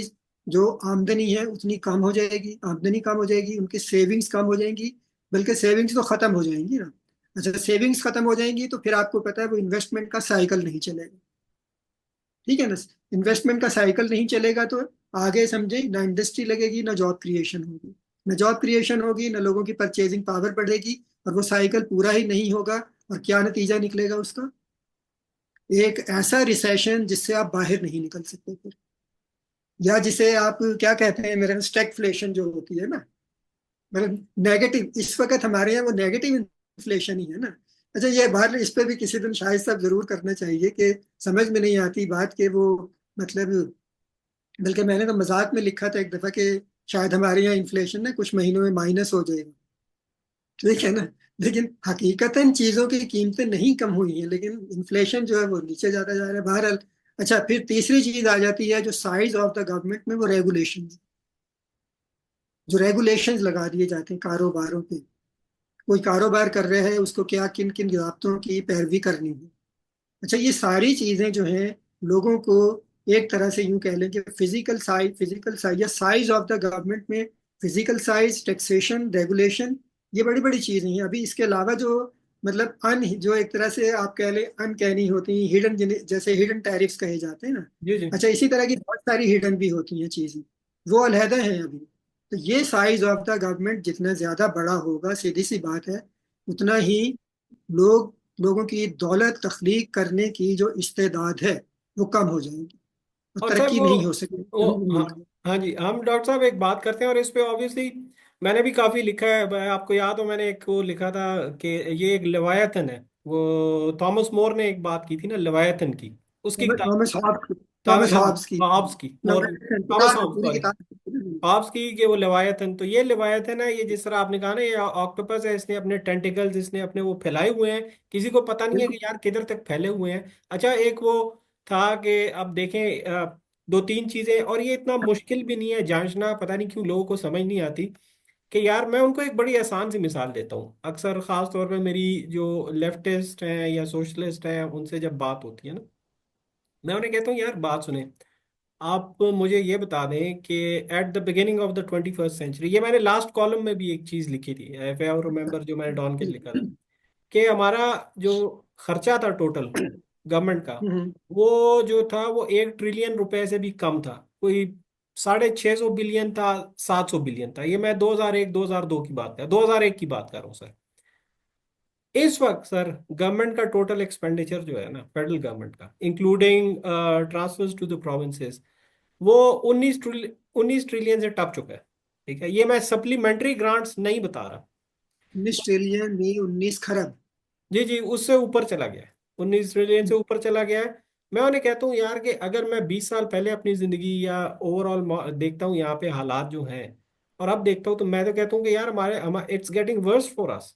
जो आमदनी है उतनी कम हो जाएगी, आमदनी कम हो जाएगी, उनकी सेविंग्स कम हो जाएंगी, बल्कि सेविंग्स तो खत्म हो जाएंगी ना। अच्छा, सेविंग्स खत्म हो जाएंगी तो फिर आपको पता है वो इन्वेस्टमेंट का साइकिल नहीं चलेगा, ठीक है ना। इन्वेस्टमेंट का साइकिल नहीं चलेगा तो आगे समझे ना इंडस्ट्री लगेगी, ना जॉब क्रिएशन होगी। ना जॉब क्रिएशन होगी, ना लोगों की परचेजिंग पावर बढ़ेगी, और वो साइकिल पूरा ही नहीं होगा। और क्या नतीजा निकलेगा उसका? एक ऐसा रिसेशन जिससे आप बाहर नहीं निकल सकते फिर, या जिसे आप क्या कहते हैं, मेरे स्टैगफ्लेशन जो होती है ना, मतलब नेगेटिव, इस वक्त हमारे यहाँ वो नेगेटिव इन्फ्लेशन ही है ना। अच्छा, ये बात इस पे भी किसी दिन शायद साहब जरूर करना चाहिए कि समझ में नहीं आती बात के वो, मतलब, बल्कि मैंने तो मजाक में लिखा था एक दफा कि शायद हमारे यहाँ इन्फ्लेशन ना कुछ महीनों में माइनस हो जाएगा, ठीक है ना। लेकिन हकीकतन चीजों की कीमतें नहीं कम हुई हैं, लेकिन इन्फ्लेशन जो है वो नीचे जाता जा रहा है, बहरहाल। अच्छा, फिर तीसरी चीज आ जाती है जो साइज ऑफ द गवर्नमेंट में, वो रेगुलेशन। जो रेगुलेशंस लगा दिए जाते हैं कारोबारों पे, कोई कारोबार कर रहे हैं उसको क्या किन किन ज़ाब्तों की पैरवी करनी है। अच्छा, ये सारी चीजें जो हैं लोगों को एक तरह से यूं कह लें कि फिजिकल साइज या साइज ऑफ द गवर्नमेंट में, फिजिकल साइज, टैक्सेशन, रेगुलेशन, ये बड़ी बड़ी चीजें हैं। अभी इसके अलावा जो मतलब अन जो एक तरह से आप कह ले अनकैनी होती हैं, हिडन, जैसे हिडन टैरिफ्स कहे जाते हैं ना। जी जी। अच्छा, इसी तरह की बहुत सारी हिडन भी होती हैं चीजें, वो अलहदा हैं अभी। तो ये साइज ऑफ द गवर्नमेंट जितना ज्यादा बड़ा होगा, सीधी सी बात है, उतना ही लोगों की दौलत तख्लीक करने की जो इस्तेदाद है वो कम हो जाएगी, और और सर तरक्की नहीं हो सकेगी वो कहीं भी हाँ, मुल्क में। हाँ जी, हम डॉक्टर साहब एक बात करते हैं और इस पे ऑब्वियसली मैंने भी काफी लिखा है। आपको याद हो मैंने एक वो लिखा था कि ये एक लेवायतन है। वो थॉमस मोर ने एक बात की थी ना लेवायतन की, उसकी किताब। Thomas Hobbes Thomas Thomas Hobbes की हॉब्स की मोर थॉमस किताब है, हॉब्स पूरी सॉरी, किताब। हॉब्स की कि वो लेवायतन। तो ये लेवायतन है, ये जिस तरह आपने कहा ना ये ऑक्टोपस है, इसने अपने टेंटिकल्स इसने अपने वो फैलाए हुए हैं, किसी को पता नहीं है कि बिल्कुल। यार किधर तक फैले हुए हैं। अच्छा एक वो था कि अब देखें दो तीन चीजें, और ये इतना मुश्किल भी नहीं है जांचना, पता नहीं क्यों लोगों को समझ नहीं आती। कि यार मैं उनको एक बड़ी आसान सी मिसाल देता हूँ, अक्सर खास तौर पे मेरी जो लेफ्टिस्ट हैं या सोशलिस्ट हैं उनसे जब बात होती है ना, मैं उन्हें कहता हूँ यार बात सुने, आप मुझे ये बता दें कि at the beginning of the 21st century, ये मैंने लास्ट कॉलम में भी एक चीज लिखी थी इफ आई रिमेम्बर, जो मैंने डॉन के लिए लिखा था, कि हमारा जो खर्चा था टोटल गवर्नमेंट का, हम्म, वो जो था वो 1 ट्रिलियन रुपए से भी कम था। कोई 650 बिलियन था, 700 बिलियन था। ये मैं 2001 2002 की बात कर 2001 की बात कर रहा हूँ सर। इस वक्त सर गवर्नमेंट का टोटल एक्सपेंडिचर जो है ना फेडरल गवर्नमेंट का, including transfers to the provinces, वो 19 ट्रिलियन से टप चुका है। ठीक है, ये मैं सप्लीमेंट्री ग्रांट्स नहीं बता रहा। 19 ट्रिलियन नहीं, 19 खरब। जी जी, उससे ऊपर चला गया है, 19 ट्रिलियन से ऊपर चला गया है। मैं उन्हें कहता हूँ यार कि अगर मैं 20 साल पहले अपनी जिंदगी या ओवरऑल देखता हूँ यहाँ पे हालात जो हैं, और अब देखता हूँ, तो मैं तो कहता हूँ कि यार हमारे it's getting worse for us.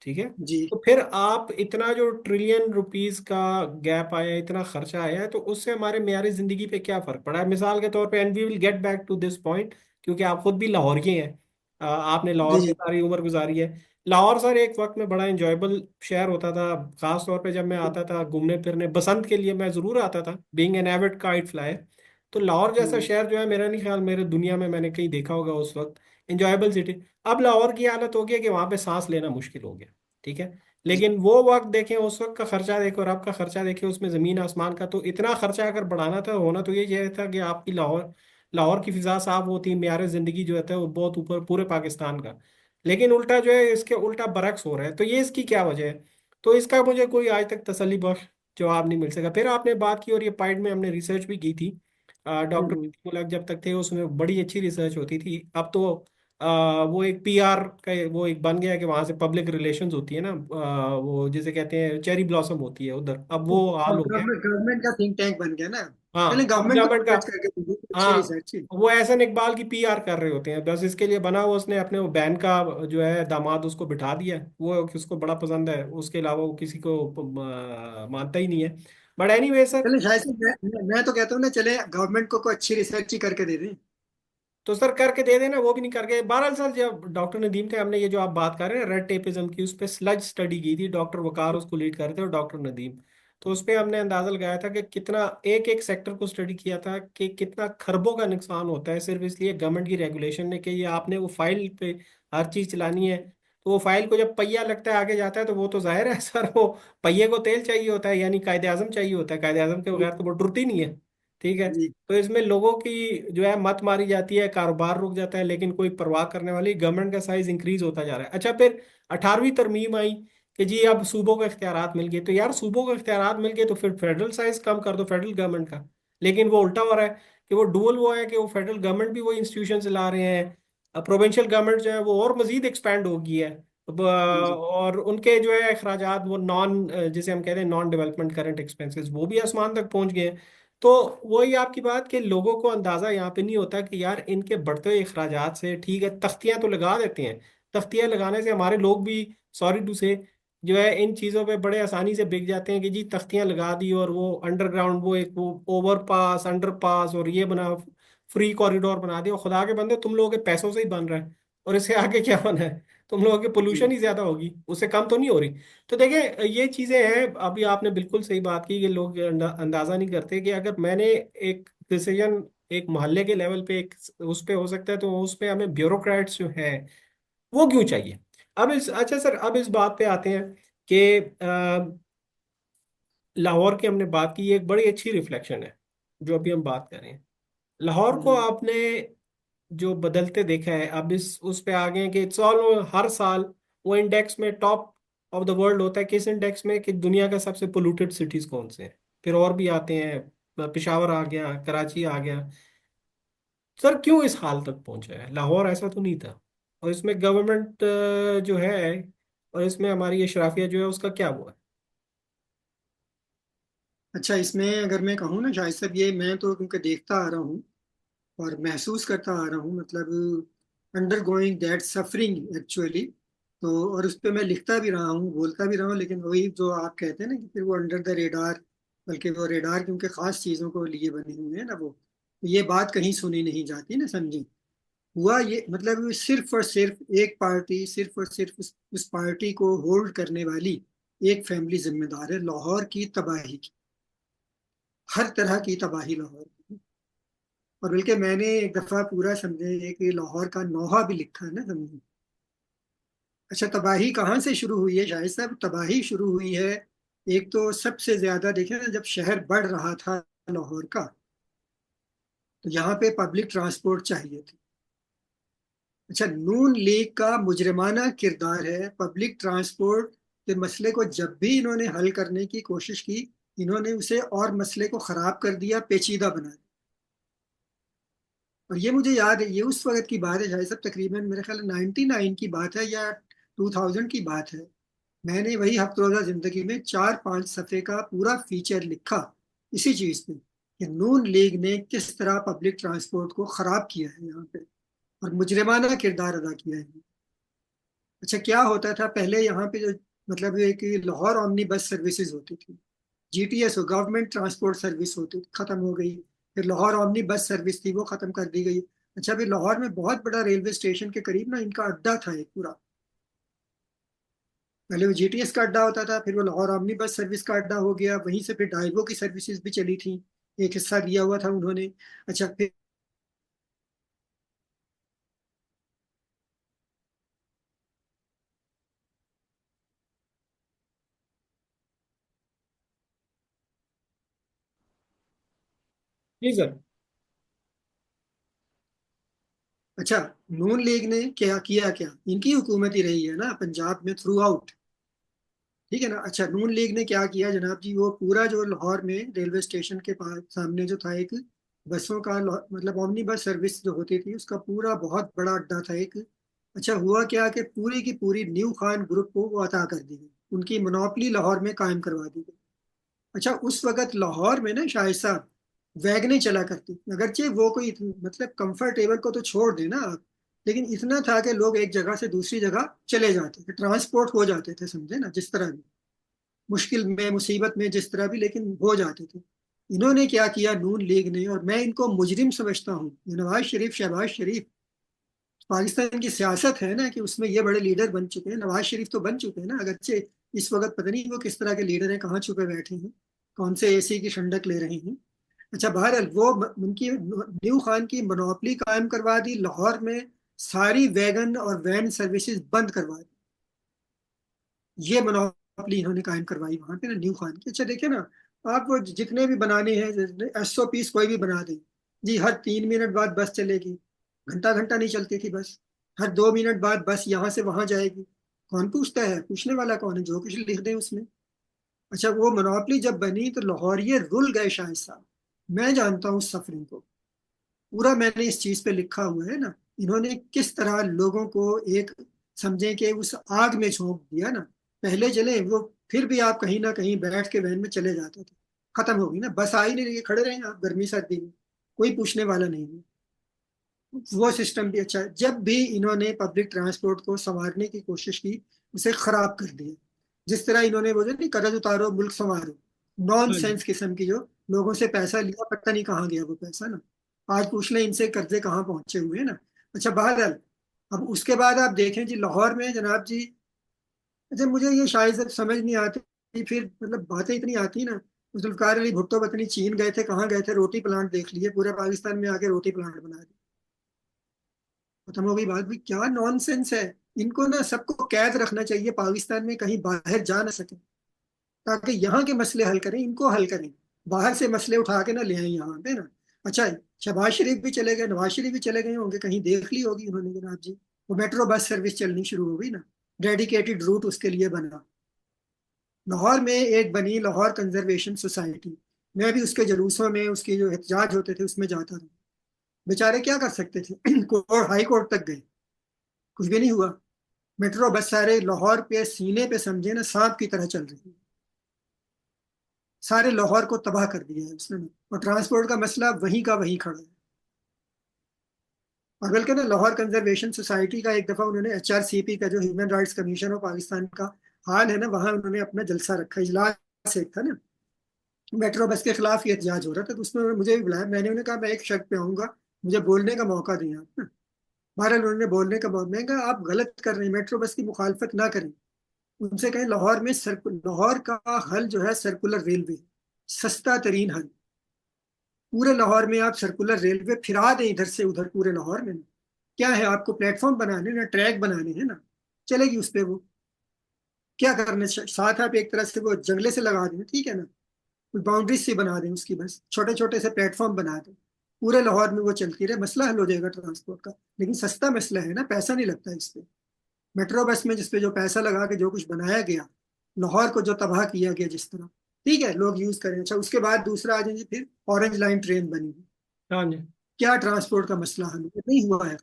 ठीक है, जी तो फिर आप इतना जो ट्रिलियन रुपीस का गैप आया है, इतना खर्चा आया है, तो उससे हमारे मेयारी जिंदगी पे क्या फर्क पड़ा है मिसाल के तौर पे, and we will get back to this point, क्योंकि आप खुद भी लाहौर के हैं, आपने जी लाहौर में जी। सारी उम्र गुजारी है। लाहौर सर एक वक्त में बड़ा इंजॉयबल शहर होता था, खास तौर पे जब मैं आता था घूमने फिरने बसंत के लिए, मैं जरूर आता था being an avid kite flyer. तो लाहौर जैसा हम्म, शहर जो है, मेरा नहीं ख्याल मेरे दुनिया में मैंने कहीं देखा होगा उस वक्त, इंजॉयबल सिटी। अब लाहौर की हालत हो गई है कि वहां पे सांस लेना मुश्किल हो गया। ठीक है, जी लेकिन वो वक्त देखें, उस वक्त का खर्चा देखें और अब का खर्चा देखें, उसमें जमीन आसमान का। तो इतना खर्चा अगर बढ़ाना था, होना तो ये चाहिए था कि आपकी लाहौर लाहौर की फिजा साफ होती, म्यार जिंदगी जो है वो बहुत ऊपर पूरे पाकिस्तान का। लेकिन उल्टा जो है, इसके उल्टा बरक्स हो रहा है। तो ये इसकी क्या वजह है? तो इसका मुझे कोई आज तक तसल्ली बख्श जवाब नहीं मिल सका। फिर आपने बात की, और ये पॉइंट में हमने रिसर्च भी की थी, डॉक्टर हम्म, मुलक जब तक थे उसमें बड़ी अच्छी रिसर्च होती थी। अब तो वो एक पीआर का वो एक बन गया कि वहां से पब्लिक रिलेशंस होती है ना, वो जिसे कहते हैं चेरी ब्लॉसम होती है उधर, अब वो हाल हो गया है। गवर्नमेंट गवर्नमेंट का थिंक टैंक बन गया ना। चलें, हाँ, अब गवर्नमेंट को गवर्नमेंट का, रिसर्च करके दीजिए, अच्छी हाँ, रिसर्च है। वो एहसन इकबाल की पीआर कर रहे होते हैं बस, इसके लिए बना हुआ। उसने अपने वो बहन का जो है दामाद उसको बिठा दिया है, वो उसको बड़ा पसंद है, उसके अलावा वो किसी को मानता ही नहीं है। बट एनीवे सर, चलें, शायद से मैं तो कहता हूँ ना, चले गवर्नमेंट को कोई अच्छी रिसर्च ही करके दे दें। तो सर करके दे देना, वो भी नहीं करके। बहरहाल सर जब डॉक्टर नदीम थे, हमने ये जो आप बात कर रहे हैं रेड टेपिज्म की, उस पर स्लज स्टडी की थी, डॉक्टर वकार उसको लीड कर रहे थे और डॉक्टर नदीम। तो उस पर हमने अंदाजा लगाया था कि कितना एक एक सेक्टर को स्टडी किया था कि कितना खरबों का नुकसान होता है सिर्फ इसलिए गवर्नमेंट की रेगुलेशन ने कि ये आपने वो फाइल पे हर चीज चलानी है। तो वो फाइल को जब पहिया लगता है आगे जाता है, तो वो तो जाहिर है सर, वो पहिए को तेल चाहिए होता है, यानी कायदे आजम चाहिए होता है, कायदे आजम के जी बगैर तो वो टुरती नहीं है। ठीक है, जी। तो इसमें लोगों की जो है मत मारी जाती है, कारोबार रुक जाता है, लेकिन कोई परवाह करने वाली, गवर्नमेंट का साइज इंक्रीज होता जा रहा है। अच्छा फिर 18वीं तरमीम आई कि जी अब सूबों को इख्तियारात मिल गए। तो यार सूबों को इख्तियारात मिल गए तो फिर फेडरल साइज कम कर दो फेडरल गवर्नमेंट का। लेकिन वो उल्टा हो रहा है कि वो डुअल वो है कि वो फेडरल गवर्नमेंट भी वो इंस्टीट्यूशन चला रहे हैं, प्रोविंशियल गवर्नमेंट जो है वो और मजीद एक्सपैंड हो गई है। जी और उनके जो है अखराजात वो नॉन, जिसे हम कहते हैं नॉन डेवलपमेंट करंट एक्सपेंसेस, वो भी आसमान तक पहुंच गए हैं। तो वही आपकी बात कि लोगों को अंदाजा यहाँ पे नहीं होता कि यार इनके बढ़ते हुए अखराजात से, ठीक है तख्तियां तो लगा देते हैं, तख्तियां लगाने से हमारे लोग भी, सॉरी टू से, जो है इन चीज़ों पे बड़े आसानी से बिक जाते हैं कि जी तख्तियां लगा दी और वो अंडरग्राउंड वो एक वो ओवर पास अंडर पास और ये बना, फ्री कॉरिडोर बना दिया। और खुदा के बंदे तुम लोगों के पैसों से ही बन रहा है, और इससे आगे क्या बना है? तुम लोगों की पोल्यूशन जी। ही ज्यादा होगी, उससे कम तो नहीं हो रही। तो देखिए ये चीजें हैं। अभी आपने बिल्कुल सही बात की कि लोग ये अंदाजा नहीं करते कि अगर मैंने एक डिसीजन एक मोहल्ले के लेवल पे एक उस पे हो सकता है, तो उस पे हमें ब्यूरोक्रेट्स जो है वो क्यों चाहिए? अब इस अच्छा सर अब इस बात पे आते हैं कि लाहौर की हमने बात की, ये एक बड़ी अच्छी रिफ्लेक्शन है जो अभी हम बात कर रहे हैं। लाहौर को हम्म। आपने जो बदलते देखा है, अब इस उस पे आ गए हैं कि इट्स ऑल, हर साल वो इंडेक्स में टॉप ऑफ द वर्ल्ड होता है। किस इंडेक्स में? कि दुनिया का सबसे पोल्यूटेड सिटीज कौन से हैं। फिर और भी आते हैं, पेशावर आ गया, कराची आ गया। सर क्यों इस हाल तक पहुंचा है? लाहौर ऐसा तो नहीं था। और इसमें गवर्नमेंट जो है, और इसमें हमारी अशराफिया जो है, उसका क्या हुआ है? अच्छा, इसमें अगर मैं कहूँ ना शायद साहब, ये मैं तो क्योंकि देखता आ रहा हूँ और महसूस करता आ रहा हूँ, मतलब under going that suffering actually. तो और उस पर मैं लिखता भी रहा हूँ, बोलता भी रहा हूँ, लेकिन वही जो आप कहते हैं ना कि फिर वो अंडर द रेडार, बल्कि वो रेडार क्योंकि खास चीज़ों को लिए बने हुए हैं ना वो, तो ये बात कहीं सुनी नहीं जाती ना, समझी। हुआ ये, मतलब सिर्फ और सिर्फ एक पार्टी, सिर्फ और सिर्फ उस पार्टी को होल्ड करने वाली एक फैमिली जिम्मेदार है लाहौर की तबाही की, हर तरह की तबाही लाहौर की। और बल्कि मैंने एक दफा पूरा समझे कि लाहौर का नौहा भी लिखा है ना, समझे। अच्छा, तबाही कहाँ से शुरू हुई है शायद साहब? तबाही शुरू हुई है, एक तो सबसे ज्यादा देखें ना, जब शहर बढ़ रहा था लाहौर का, तो यहाँ पे पब्लिक ट्रांसपोर्ट चाहिए थी। अच्छा, नून लीग का मुजरिमाना किरदार है पब्लिक ट्रांसपोर्ट के मसले को जब भी इन्होंने हल करने की कोशिश की, इन्होंने उसे और मसले को खराब कर दिया, पेचीदा बना दिया। और ये मुझे याद है, ये उस वक्त की बात है शायद सब, तकरीबन मेरे ख्याल 99 की बात है या 2000 की बात है। मैंने वही हफ्तरोजा जिंदगी में 4-5 सफ़े का पूरा फीचर लिखा इसी चीज पे, कि नून लीग ने किस तरह पब्लिक ट्रांसपोर्ट को खराब किया है यहाँ पे, और मुजरिमाना किरदार अदा किया है। अच्छा, क्या होता था पहले यहाँ पे, जो मतलब एक लाहौर ओमनी बस सर्विसेज होती थी, जीटीएस हो, गवर्नमेंट ट्रांसपोर्ट सर्विस होती थी, खत्म हो गई। फिर लाहौर ओमनी बस सर्विस थी, वो खत्म कर दी गई। अच्छा, फिर लाहौर में बहुत बड़ा रेलवे स्टेशन के करीब ना इनका अड्डा था एक पूरा। पहले वो जीटीएस का अड्डा होता था, फिर वो लाहौर ओमनी बस सर्विस का अड्डा हो गया, वहीं से फिर डाइवो की सर्विसेज भी चली थी, एक हिस्सा दिया हुआ था उन्होंने। अच्छा फिर, जी सर। अच्छा, नून लीग ने क्या किया? क्या इनकी हुकूमत ही रही है ना पंजाब में थ्रू आउट, ठीक है ना। अच्छा, नून लीग ने क्या किया जनाब जी, वो पूरा जो लाहौर में रेलवे स्टेशन के पास सामने जो था एक बसों का मतलब ओमनी बस सर्विस जो होती थी, उसका पूरा बहुत बड़ा अड्डा था एक। अच्छा, हुआ क्या कि पूरी की पूरी न्यू खान ग्रुप को वो अता कर दी गई, उनकी मोनोपली लाहौर में कायम करवा दी गई। अच्छा, उस वक्त लाहौर में ना शायद साहब वैगनें चला करती, अगरचे वो कोई मतलब कंफर्टेबल को तो छोड़ देना आप, लेकिन इतना था कि लोग एक जगह से दूसरी जगह चले जाते थे, ट्रांसपोर्ट हो जाते थे, समझे ना, जिस तरह भी मुश्किल में मुसीबत में जिस तरह भी, लेकिन हो जाते थे। इन्होंने क्या किया नून लीग ने, और मैं इनको मुजरिम समझता हूँ, ये नवाज शरीफ, शहबाज शरीफ, पाकिस्तान की सियासत है ना कि उसमें ये बड़े लीडर बन चुके हैं, नवाज शरीफ तो बन चुके हैं ना, अगरचे इस वक्त पता नहीं वो किस तरह के लीडर हैं, कहाँ छुपे बैठे हैं, कौन से एसी की ठंडक ले रहे हैं। अच्छा, बहरहाल वो उनकी न्यू खान की मोनोपली कायम करवा दी लाहौर में, सारी वैगन और वैन सर्विसेज बंद करवा दी। ये मोनोपोली इन्होंने कायम करवाई वहां पे ना न्यू खान की। अच्छा देखिए ना, आप वो जितने भी बनाने हैं एसओपीस कोई भी बना दें, जी हर 3 मिनट बाद बस चलेगी, घंटा घंटा नहीं चलती थी बस, हर 2 मिनट बाद बस यहाँ से वहां जाएगी। कौन पूछता है? पूछने वाला कौन है? जो कुछ लिख दें उसमें। अच्छा, वो मोनोपोली जब बनी तो लाहौरिये रुल गए शायद साहब। मैं जानता हूँ सफरिंग को पूरा, मैंने इस चीज पे लिखा हुआ है ना, इन्होंने किस तरह लोगों को एक, समझे कि उस आग में झोंक दिया ना। पहले चले वो, फिर भी आप कहीं ना कहीं बैठ के वैन में चले जाते थे, खत्म हो गई ना, बस आ ही नहीं रही है, खड़े रहे आप गर्मी सर्दी में, कोई पूछने वाला नहीं है। वो सिस्टम भी अच्छा है। जब भी इन्होंने पब्लिक ट्रांसपोर्ट को संवारने की कोशिश की, उसे खराब कर दिया। जिस तरह इन्होंने वो जो नहीं, कर्ज उतारो मुल्क संवारो, नॉन हाँ जी। सेंस किस्म की, जो लोगों से पैसा लिया पता नहीं कहाँ गया वो पैसा ना, आज पूछ लें इनसे कर्जे कहाँ पहुंचे हुए हैं ना। अच्छा, बहरहाल अब उसके बाद आप देखें जी लाहौर में जनाब जी, अच्छा मुझे ये शायद से समझ नहीं आती, फिर मतलब बातें इतनी आती ना, जुल्फकार अली भुट्टो पता नहीं चीन गए थे, कहाँ गए थे, रोटी प्लांट देख लिए, पूरे पाकिस्तान में आके रोटी प्लांट बना दी, खत्म हो गई बात भी, क्या नॉनसेंस है। इनको ना सबको कैद रखना चाहिए पाकिस्तान में, कहीं बाहर जा ना सके, ताकि यहाँ के मसले हल करें, इनको हल करें। बाहर से मसले उठा के ना ले आए यहाँ पे ना। अच्छा, शहबाज शरीफ भी चले गए, नवाज शरीफ भी चले गए होंगे, कहीं देख ली होगी उन्होंने जनाब जी, वो मेट्रो बस सर्विस चलनी शुरू हो गई ना, डेडिकेटेड रूट उसके लिए बना। लाहौर में एक बनी लाहौर कंजर्वेशन सोसाइटी, मैं भी उसके जुलूसों में, उसके जो एहतजाज होते थे उसमें जाता था। बेचारे क्या कर सकते थे कोर्ट, हाई कोर्ट तक गए, कुछ भी नहीं हुआ। मेट्रो बस सारे लाहौर पे सीने पे समझे ना सांप की तरह चल रही है, सारे लाहौर को तबाह कर दिया है उसने। और ट्रांसपोर्ट का मसला वहीं का वहीं खड़ा है। और बल्कि ना लाहौर कंजर्वेशन सोसाइटी का एक दफा उन्होंने HRCP का, जो human rights commission of Pakistan का हाल है ना, वहां उन्होंने अपना जलसा रखा, इजलास एक था ना, मेट्रो बस के खिलाफ ये एहतजाज हो रहा था, तो उसमें उन्होंने मुझे भी बुलाया। मैंने उन्हें कहा मैं एक शर्त पे आऊंगा, मुझे बोलने का मौका दें आप ना। बहरहाल उन्होंने बोलने का मौका, मैंने कहा आप गलत कर रहे हैं, मेट्रो बस की मुखालफत ना करें। उनसे कहें लाहौर में लाहौर का हल जो है सर्कुलर रेलवे, सस्ता तरीन हल। पूरे लाहौर में आप सर्कुलर रेलवे फिरा दें इधर से उधर पूरे लाहौर में। क्या है, आपको प्लेटफॉर्म बनाने ना, ट्रैक बनाने हैं ना, चलेगी उस पे वो। क्या करने साथ आप एक तरह से वो जंगले से लगा दें, ठीक है ना, कुछ बाउंड्रीज से बना दें उसकी, बस छोटे छोटे से प्लेटफॉर्म बना दें, पूरे लाहौर में वो चलती रहे, मसला हल हो जाएगा ट्रांसपोर्ट का। लेकिन सस्ता मसला है ना, पैसा नहीं लगता इस पे। मेट्रो बस में जिसपे जो पैसा लगा के जो कुछ बनाया गया, लाहौर को जो तबाह किया गया जिस तरह, ठीक है लोग यूज करें। अच्छा, उसके बाद दूसरा आ जाएंगे, फिर ऑरेंज लाइन ट्रेन बनी, हाँ जी। क्या ट्रांसपोर्ट का मसला हल नहीं हुआ है।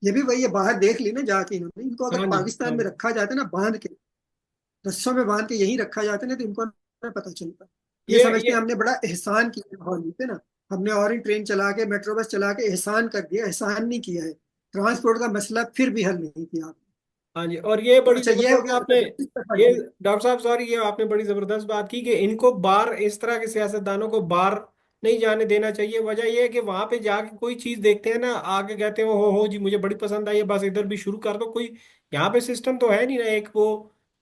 ये भी वही है, बाहर देख ली ना जाके इन्होंने, इनको अगर हाँ जी। पाकिस्तान हाँ में जी। रखा जाता ना बांध के, रस्सों में बांध के यहीं रखा जाता ना, तो इनको ना पता चलता। ये समझते ये हैं हमने बड़ा एहसान किया हॉली पे ना, हमने ऑरेंज ट्रेन चला के, मेट्रो बस चला के एहसान कर दिया, एहसान नहीं किया है। ट्रांसपोर्ट का मसला फिर भी हल नहीं किया आपने। हाँ जी, और ये तो बड़ी अच्छा, ये हो जबरदस्त गया। आपने, अच्छा, दूसरी तरफ आ ये जाइए। डॉक्टर साहब सॉरी, ये आपने बड़ी जबरदस्त बात की कि इनको बाहर, इस तरह के सियासतदानों को बाहर नहीं जाने देना चाहिए। वजह यह है कि वहां पे जाके कोई चीज देखते हैं ना, आगे कहते हैं हो जी मुझे बड़ी पसंद आई है, बस इधर भी शुरू कर दो। कोई यहाँ पे सिस्टम तो है नहीं ना, एक वो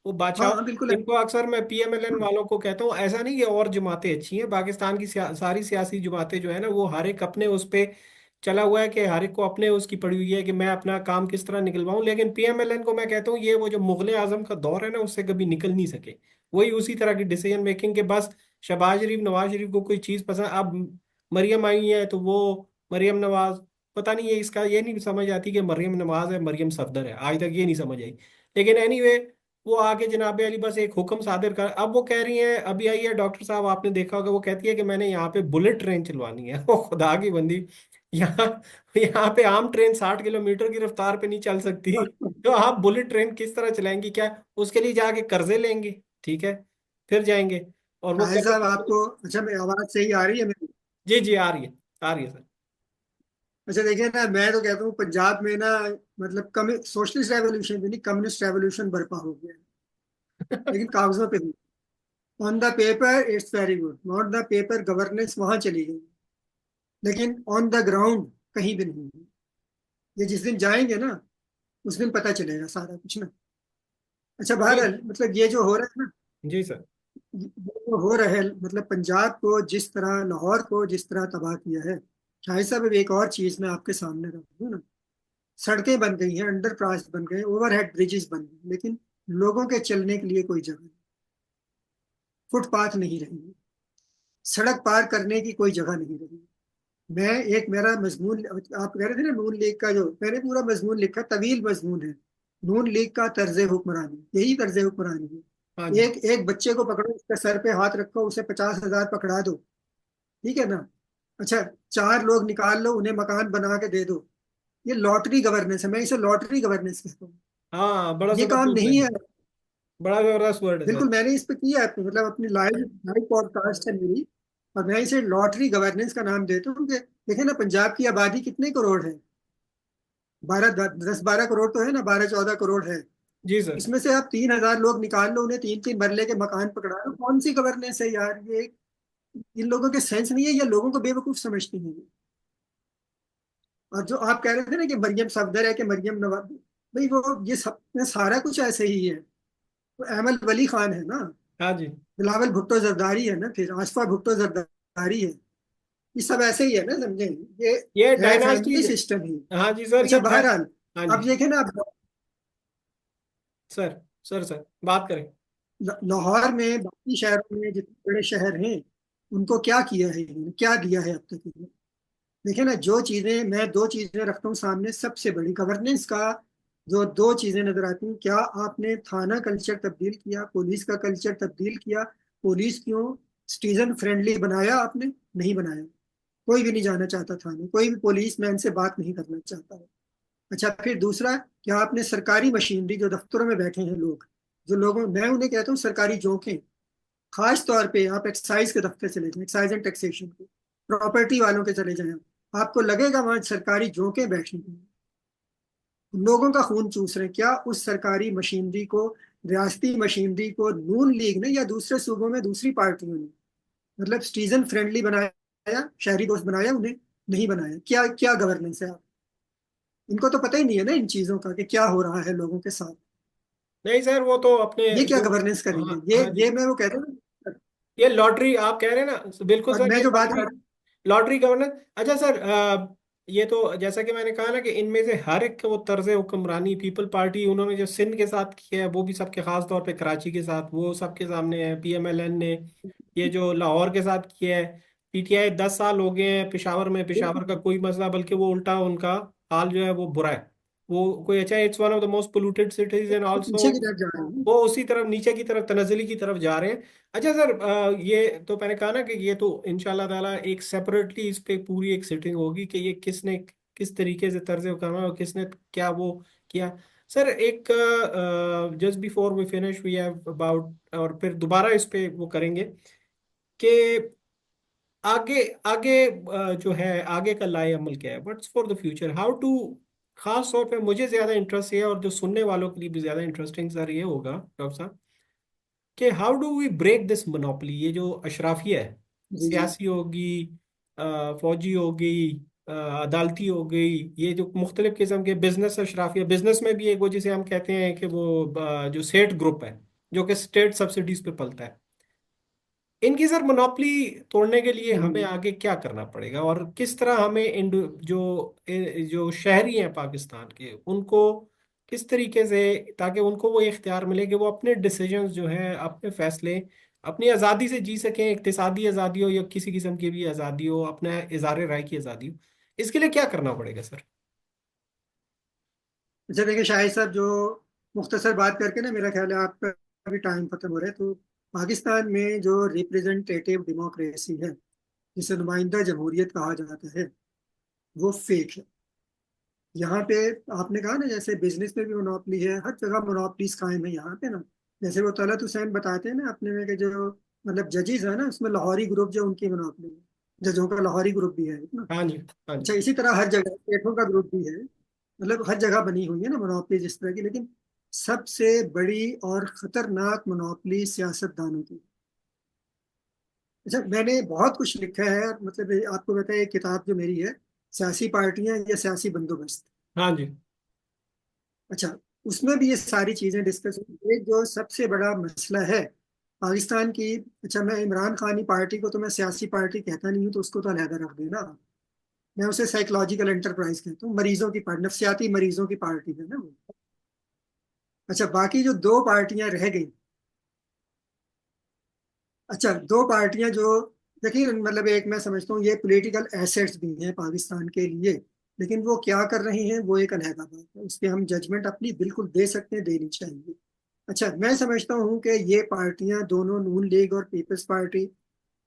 हाँ बादशाह। हाँ, बिल्कुल है। इनको अक्सर मैं PMLN वालों को कहता हूँ, ऐसा नहीं कि और जमातें अच्छी हैं, पाकिस्तान की सारी सियासी जमातें जो है ना, वो हर एक अपने उस पे चला हुआ है कि हर एक को अपने उसकी पड़ी हुई है कि मैं अपना काम किस तरह निकलवाऊं। लेकिन PMLN को मैं कहता हूँ, ये वो जो मुगले आजम का दौर है ना, उससे कभी निकल नहीं सके। वही उसी तरह की डिसीजन मेकिंग के, बस शहबाज शरीफ नवाज शरीफ को कोई चीज़ पसंद, अब मरियम आई है तो वो मरियम नवाज, पता नहीं, ये इसका ये नहीं समझ आती कि मरियम नवाज है मरियम सफदर है, आज तक ये नहीं समझ आई। लेकिन एनीवे, वो आके जनाब अली बस एक हुक्म सादिर कर, अब वो कह रही है, अभी आई है डॉक्टर साहब, आपने देखा होगा, वो कहती है कि मैंने यहाँ पे बुलेट ट्रेन चलवानी है। वो खुदा की बंदी, यहाँ यहाँ पे आम ट्रेन 60 किलोमीटर की रफ्तार पे नहीं चल सकती, तो आप बुलेट ट्रेन किस तरह चलाएंगी? क्या उसके लिए जाके कर्जे लेंगे? ठीक है, फिर जाएंगे। और वो शाहिद साहब कहेंगे, आपको, अच्छा मैं आवाज सही आ रही है मेरी? जी जी आ रही है, आ रही है सर। अच्छा देखिए ना, मैं तो कहता हूँ पंजाब में ना, मतलब कम सोशलिस्ट रेवोल्यूशन भी नहीं, कम्युनिस्ट रेवोल्यूशन बर्पा हो गया है। लेकिन कागजों पे हुई, on the paper it's very good, not the paper governance वहां चली गई, लेकिन ऑन द ग्राउंड कहीं भी नहीं है। ये जिस दिन जाएंगे ना, उस दिन पता चलेगा सारा कुछ ना। अच्छा, जी बहरहाल मतलब ये जो हो रहा है ना, जी सर। ये जो हो रहा है, मतलब पंजाब को जिस तरह, लाहौर को जिस तरह तबाह किया है। शाहिद साहब अब एक और चीज मैं आपके सामने रखूँ ना, सड़कें बन गई हैं, अंडर पास बन गए, ओवरहेड ब्रिजेस बन गए, लेकिन लोगों के चलने के लिए कोई जगह नहीं, फुटपाथ नहीं रही, सड़क पार करने की कोई जगह नहीं रही। मैं एक मेरा मजमून, आप कह रहे थे ना नून लीग का, जो मैंने पूरा मजमून लिखा, तवील मजमून है, नून लीग का तर्ज हुक्मरानी, यही तर्ज हुक्मरानी हाँ है। जी। एक एक बच्चे को पकड़ो, उसके सर पे हाथ रखो, उसे 50,000 पकड़ा दो, ठीक है ना। अच्छा, 4 लोग निकाल लो, उन्हें मकान बना के दे दो। ये लॉटरी गवर्नेंस है, मैं इसे लॉटरी गवर्नेंस कहता हूँ। हाँ, बड़ा ये काम जबरदस्त है नहीं जी, है। बड़ा जबरदस्त वर्ड है सर। बिल्कुल, मैंने इस पे किया है, मतलब अपनी लाइव लाइव पॉडकास्ट है मेरी, और मैं इसे लॉटरी गवर्नेंस का नाम देता हूँ कि देखे ना, पंजाब की आबादी कितने करोड़ है, 10-12 करोड़ तो है ना, 12-14 करोड़ है। जी सर। इसमें से आप 3,000 लोग निकाल लो, उन्हें 3-3 मरले के मकान पकड़ा लो, कौन सी गवर्नेंस है यार ये? इन लोगों के सेंस नहीं है, या लोगों को बेवकूफ समझती है ये। और जो आप कह रहे थे ना कि मरियम सफदर है कि मरियम नवाज, भाई वो ये सब ये सारा कुछ ऐसे ही है। तो अहमद वली खान है ना, हाँ जी। बिलावल भुट्टो जरदारी है ना, फिर आसफा भुट्टो जरदारी है, ये सब ऐसे ही है ना, समझे? ये ये है डायनास्टी। फैमिली सिस्टम ही। हाँ जी सर, अच्छा, ये बहरहाल हाँ अब जी। देखे ना, सर सर बात करें। लाहौर में, बाकी शहरों में जितने बड़े शहर हैं, उनको क्या किया है इन्होंने, क्या दिया है अब तक इन्होंने? देखिए ना, जो चीजें मैं दो चीजें रखता हूँ सामने, सबसे बड़ी गवर्नेंस का जो दो चीजें नजर आती हैं, क्या आपने थाना कल्चर तब्दील किया, पुलिस का कल्चर तब्दील किया? पुलिस क्यों सिटीजन फ्रेंडली बनाया आपने? नहीं बनाया। कोई भी नहीं जाना चाहता थाने, कोई भी पुलिस मैन से बात नहीं करना चाहता है। अच्छा, फिर दूसरा, क्या आपने सरकारी मशीनरी, जो दफ्तरों में बैठे हैं लोग, जो लोगों, मैं उन्हें कहता हूँ सरकारी जोंके, खास तौर पे आप एक्साइज के दफ्तर चले जाएं, एक्साइज एंड टैक्सेशन के, प्रॉपर्टी वालों के चले जाएं, आपको लगेगा वहां सरकारी जोंके बैठे हैं, लोगों का खून चूस रहे हैं। क्या उस सरकारी मशीनरी को, रियासती मशीनरी को नून लीग ने या दूसरे सूबों में दूसरी पार्टियों ने मतलब सिटीजन फ्रेंडली बनाया, शहरी दोस्त बनाया उन्हें? नहीं बनाया। क्या क्या गवर्नेंस है आप? इनको तो पता ही नहीं है ना इन चीजों का कि क्या हो रहा है लोगों के साथ। नहीं सर, वो तो अपने ये क्या जो। गवर्नेंस करेंगे? हाँ ये हाँ जी। ये मैं वो कहता हूँ। ये लॉटरी आप कह रहे हैं ना, बिल्कुल और सर, मैं ये जो बात लॉटरी, कर, लॉटरी गवर्नेंस। अच्छा सर, ये तो जैसा कि मैंने कहा ना कि इनमें से हर एक वो तर्ज हुक्मरानी, पीपल पार्टी उन्होंने जो सिंध के साथ किया है वो भी सबके, खास तौर पे कराची के साथ वो सबके सामने है। PMLN ने ये जो लाहौर के साथ किया है, PTI 10 साल हो गए हैं पेशावर में, पेशावर का बिल्कुल कोई मसला, बल्कि वो उल्टा उनका हाल जो है वो बुरा है। वो कोई अच्छा, it's one of the most polluted cities and also पीछे की तरफ जा रहे हैं। वो उसी तरफ, नीचे की तरफ, तनज़्ज़ुली की तरफ जा रहे हैं। अच्छा सर, ये तो मैंने कहा ना कि ये तो इंशाल्लाह ताला एक सेपरेटली इस पे पूरी एक सिटिंग होगी कि ये किसने किस तरीके से तर्ज हुक्म है और किसने क्या वो किया। सर एक, just before we finish we have about, और फिर दोबारा इस पे वो करेंगे कि आगे आगे जो है आगे का लाए अमल क्या है, what's for the future, how to. खास तौर पे मुझे ज्यादा इंटरेस्ट ये है, और जो सुनने वालों के लिए भी ज्यादा इंटरेस्टिंग सर ये होगा डॉक्टर साहब, कि how do we break this monopoly. ये जो अशराफिया है, जी जी। सियासी होगी, फौजी होगी, अदालती हो गई, ये जो मुख्तलिफ किस्म के बिजनेस अशराफिया, बिजनेस में भी एक वो जिसे हम कहते हैं कि वो जो सेठ ग्रुप है, जो कि स्टेट सब्सिडीज पे पलता है, इनकी सर मोनोपोली तोड़ने के लिए हमें हम्म। आगे क्या करना पड़ेगा, और किस तरह हमें जो शहरी हैं पाकिस्तान के, उनको किस तरीके से, ताकि उनको वो इख्तियार मिले कि वो अपने डिसीजंस जो हैं, अपने फैसले अपनी आज़ादी से जी सकें, इक्तिसादी आज़ादी हो या किसी किस्म की भी आज़ादी हो, अपने इज़हार राय की आज़ादी हो, इसके लिए क्या करना पड़ेगा सर। अच्छा देखिए शाहिद साहब, जो मुख्तसर बात करके ना, मेरा ख्याल है आपका भी टाइम खत्म हो रहा है, तो पाकिस्तान में जो रिप्रेजेंटेटिव डेमोक्रेसी है, जिसे नुमाइंदा जमहूरियत कहा जाता है, वो फेक है। यहाँ पे आपने कहा ना, जैसे बिजनेस में भी मोनोपली है, हर जगह मोनोपलीज कायम है यहाँ पे ना। जैसे वो तलत हुसैन बताते हैं ना अपने में कि जो मतलब जजेस है ना, उसमें लाहौरी ग्रुप जो उनकी मोनोपली है, जजों का लाहौरी ग्रुप भी है ना। हाँ जी। हाँ अच्छा, जी। इसी तरह हर जगह सेठों का ग्रुप भी है। मतलब हर जगह बनी हुई है ना मोनोपली इस तरह की, लेकिन सबसे बड़ी और खतरनाक मोनोपली सियासतदानों की। अच्छा, मैंने बहुत कुछ लिखा है, मतलब आपको बताया, एक किताब जो मेरी है, सियासी पार्टियां या सियासी बंदोबस्त। हाँ जी। अच्छा, उसमें भी ये सारी चीजें डिस्कस हुई। एक जो सबसे बड़ा मसला है पाकिस्तान की, अच्छा मैं इमरान खानी पार्टी को तो मैं सियासी पार्टी कहता नहीं हूँ, तो उसको तो अलहदा रख देना। मैं उसे साइकोलॉजिकल एंटरप्राइज कहता हूँ, मरीजों की पार्टी, नफसियाती मरीजों की पार्टी है ना वो। अच्छा, बाकी जो दो पार्टियां रह गई, अच्छा दो पार्टियां जो, देखिए मतलब एक मैं समझता हूँ ये पॉलिटिकल एसेट्स भी हैं पाकिस्तान के लिए, लेकिन वो क्या कर रही हैं वो एक अलहदा बात है, उस पर हम जजमेंट अपनी बिल्कुल दे सकते हैं, देनी चाहिए। अच्छा, मैं समझता हूँ कि ये पार्टियां दोनों, नून लीग और पीपल्स पार्टी,